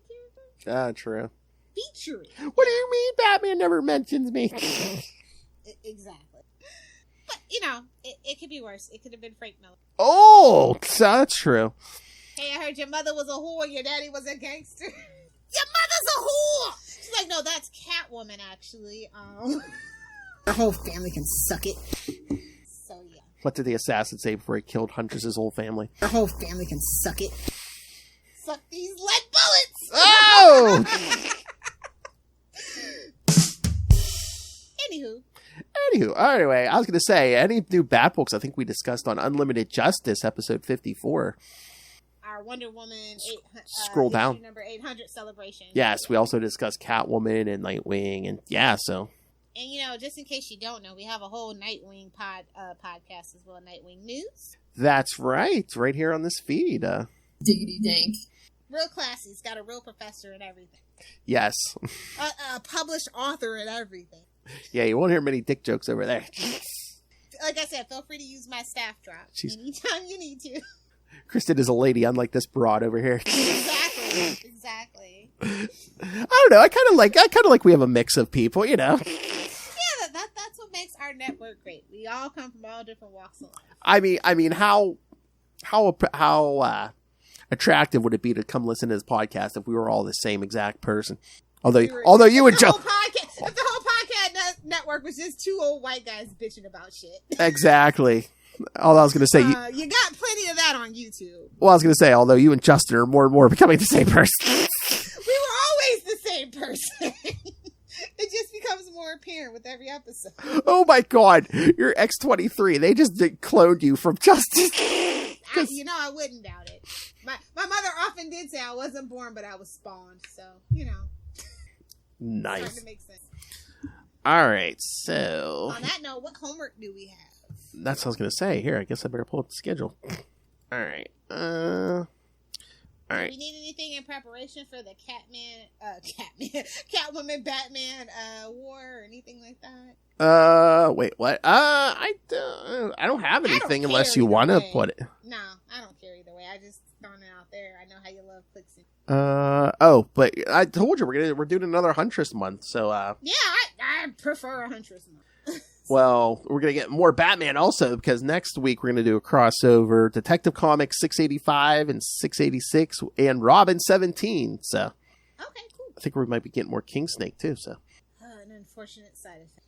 character.
True.
Featuring.
What do you mean Batman never mentions me?
Exactly. But, it could be worse. It could have been Frank Miller.
Oh, that's true.
Hey, I heard your mother was a whore, your daddy was a gangster. Your mother's a whore! She's like, no, that's Catwoman, actually. Her whole family can suck it. So, yeah.
What did the assassin say before he killed Huntress's whole family?
Her whole family can suck it. Suck these lead bullets!
Oh! Anywho, anyway, I was going to say, any new Bat books I think we discussed on Unlimited Justice, episode 54.
Our Wonder Woman
scroll down
number 800 celebration.
Yes, we also discussed Catwoman and Nightwing, and
and just in case you don't know, we have a whole Nightwing podcast as well, Nightwing News.
That's right here on this feed.
Diggity dank.
Real classy. It's got a real professor and everything.
Yes.
A published author and everything.
Yeah, you won't hear many dick jokes over there.
Like I said, feel free to use my staff drop anytime you need to.
Kristen is a lady, unlike this broad over here.
Exactly.
I don't know. I kind of like we have a mix of people,
Yeah, that's what makes our network great. We all come from all different walks of life.
I mean, how attractive would it be to come listen to this podcast if we were all the same exact person? Although you and Joe.
If the whole podcast network was just two old white guys bitching about shit.
Exactly. All I was going to say,
you got plenty of that on YouTube.
Well, I was going to say, although you and Justin are more and more becoming the same person.
We were always the same person. It just becomes more apparent with every episode.
Oh my God, you're X-23. They just cloned you from Justice.
I wouldn't doubt it. My mother often did say I wasn't born, but I was spawned. So,
Nice.
It's starting to make sense.
All right, so...
On that note, what homework do we have?
That's what I was going to say. Here, I guess I better pull up the schedule. All right. All right.
Do we need anything in preparation for the Catwoman, Batman war or anything like that?
Wait, what? I don't have anything unless you want to put it.
No, I don't care either way. I just throwing it out there. I know how you love clicks.
But I told you we're doing another Huntress month, so
yeah, I prefer a Huntress month.
Well, we're gonna get more Batman also because next week we're gonna do a crossover Detective Comics 685 and 686 and Robin 17. So
okay, cool.
I think we might be getting more King Snake too. So
an unfortunate side effect.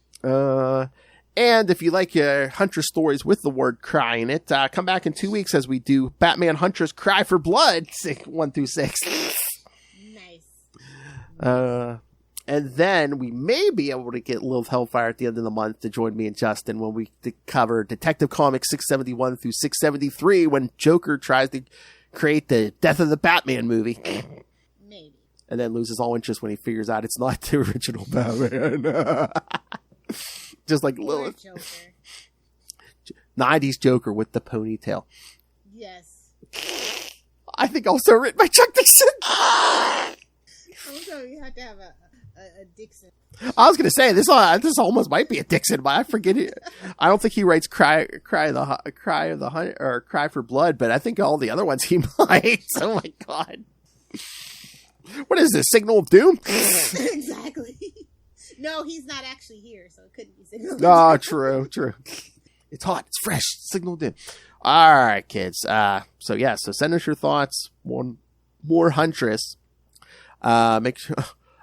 And if you like your Huntress stories with the word cry in it, come back in 2 weeks as we do Batman Huntress Cry for Blood 1 through 6.
Nice.
And then we may be able to get Lilith Hellfire at the end of the month to join me and Justin when we cover Detective Comics 671 through 673 when Joker tries to create the Death of the Batman movie.
Maybe.
And then loses all interest when he figures out it's not the original Batman. Just like Lilith.
Joker.
90s Joker with the ponytail.
Yes.
I think also written by Chuck Dixon.
Also, you have to have a Dixon.
I was going to say this almost might be a Dixon, but I forget it. I don't think he writes Cry of the Hunt or Cry for Blood, but I think all the other ones he might. Oh my God. What is this? Signal of Doom?
Exactly. No, he's not actually here, so it couldn't be Signal of Doom.
Oh, true. It's hot. It's fresh. Signal of Doom. All right, kids. So send us your thoughts. More Huntress. Make sure.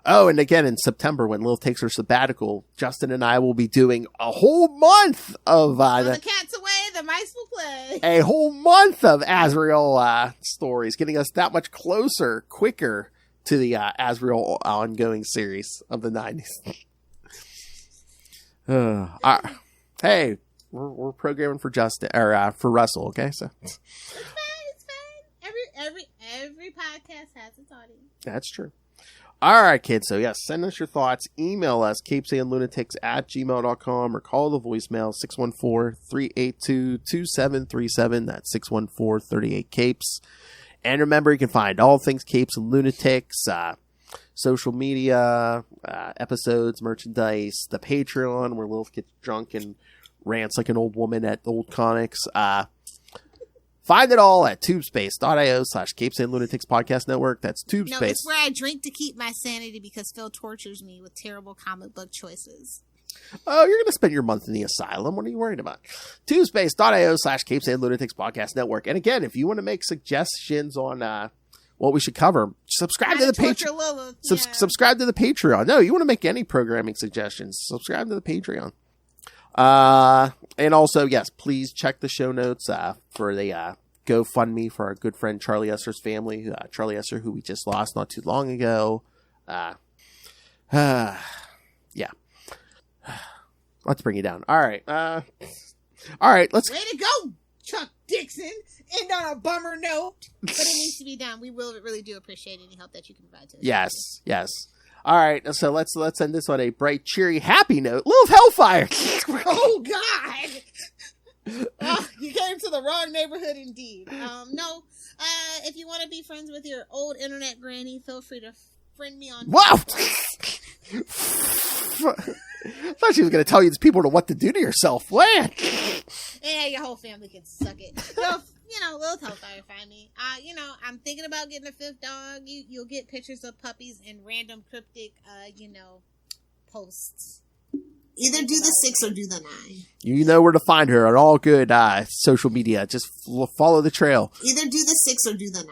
Oh, and again, in September, when Lil takes her sabbatical, Justin and I will be doing a whole month of...
the cat's away, the mice will play.
A whole month of Azrael stories, getting us that much closer, quicker to the Azrael ongoing series of the 90s. Hey, we're programming for Justin, or for Russell, okay? So
It's fine. Every podcast has its audience.
That's true. All right, kids. So, yes, send us your thoughts. Email us, CapesandLunatics@gmail.com, or call the voicemail, 614-382-2737. That's 614-38-CAPES. And remember, you can find all things Capes and Lunatics, social media, episodes, merchandise, the Patreon, where Lilith gets drunk and rants like an old woman at old comics. Find it all at tubespace.io/CapesandLunatics Podcast Network. That's Tubespace.
No, it's where I drink to keep my sanity because Phil tortures me with terrible comic book choices.
Oh, you're going to spend your month in the asylum. What are you worried about? Tubespace.io/CapesandLunatics Podcast Network. And again, if you want to make suggestions on what we should cover, subscribe to the Patreon. Subscribe to the Patreon. No, you want to make any programming suggestions, subscribe to the Patreon. And also, yes, please check the show notes for the GoFundMe for our good friend Charlie Esser's family. Charlie Esser, who we just lost not too long ago. Yeah. Let's bring you down. All right. Let's...
Way to go, Chuck Dixon. End on a bummer note. But it needs to be done. We really do appreciate any help that you can provide to us.
Yes. All right, so let's end this on a bright, cheery, happy note. Lilith Hellfire!
Oh, God! Oh, you came to the wrong neighborhood indeed. If you want to be friends with your old internet granny, feel free to friend me on...
Wow! I thought she was going to tell you these people what to do to yourself. What?
Yeah, your whole family can suck it. Lilith Hellfire, find me. I'm thinking about getting a fifth dog. You'll get pictures of puppies and random cryptic, posts. Either do the 6 or do the 9.
You know where to find her on all good social media. Just follow the trail.
Either do the 6 or do the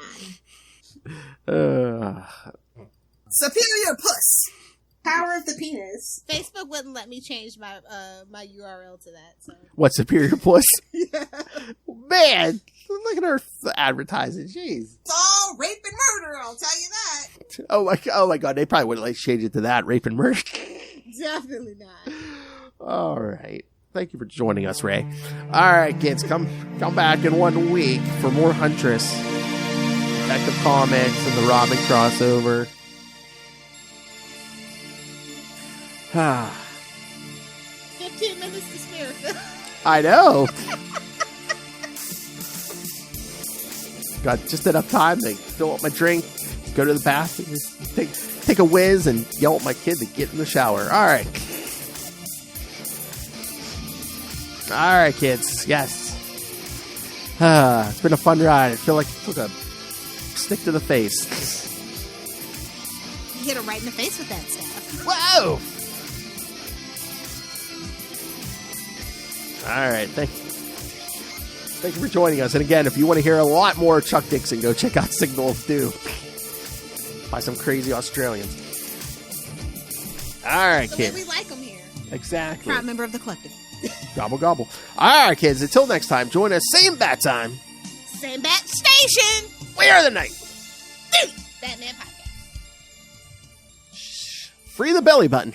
9. Superior Puss. Power of the penis. Facebook wouldn't let me change my my URL to that. So.
What, Superior Puss?
Yeah.
Man, look at her advertising. Jeez.
It's all rape and murder, I'll tell you that.
Oh my God, they probably wouldn't change it to that, rape and murder.
Definitely not.
All right. Thank you for joining us, Ray. All right, kids, come back in 1 week for more Huntress, Detective Comics, and the Robin crossover.
15 minutes to spare.
I know. Got just enough time to fill up my drink, go to the bathroom, take a whiz, and yell at my kid to get in the shower. All right. All right, kids. Yes. It's been a fun ride. I feel like it took a stick to the face.
You hit her right in the face with that stuff.
Whoa! All right. Thank you for joining us. And again, if you want to hear a lot more Chuck Dixon, go check out Signal of Doom by some crazy Australians. All right, kids.
We like them here.
Exactly.
Proud member of the collective.
Gobble, gobble. All right, kids. Until next time, join us. Same bat time.
Same bat station.
We are the night.
Batman Podcast.
Free the belly button.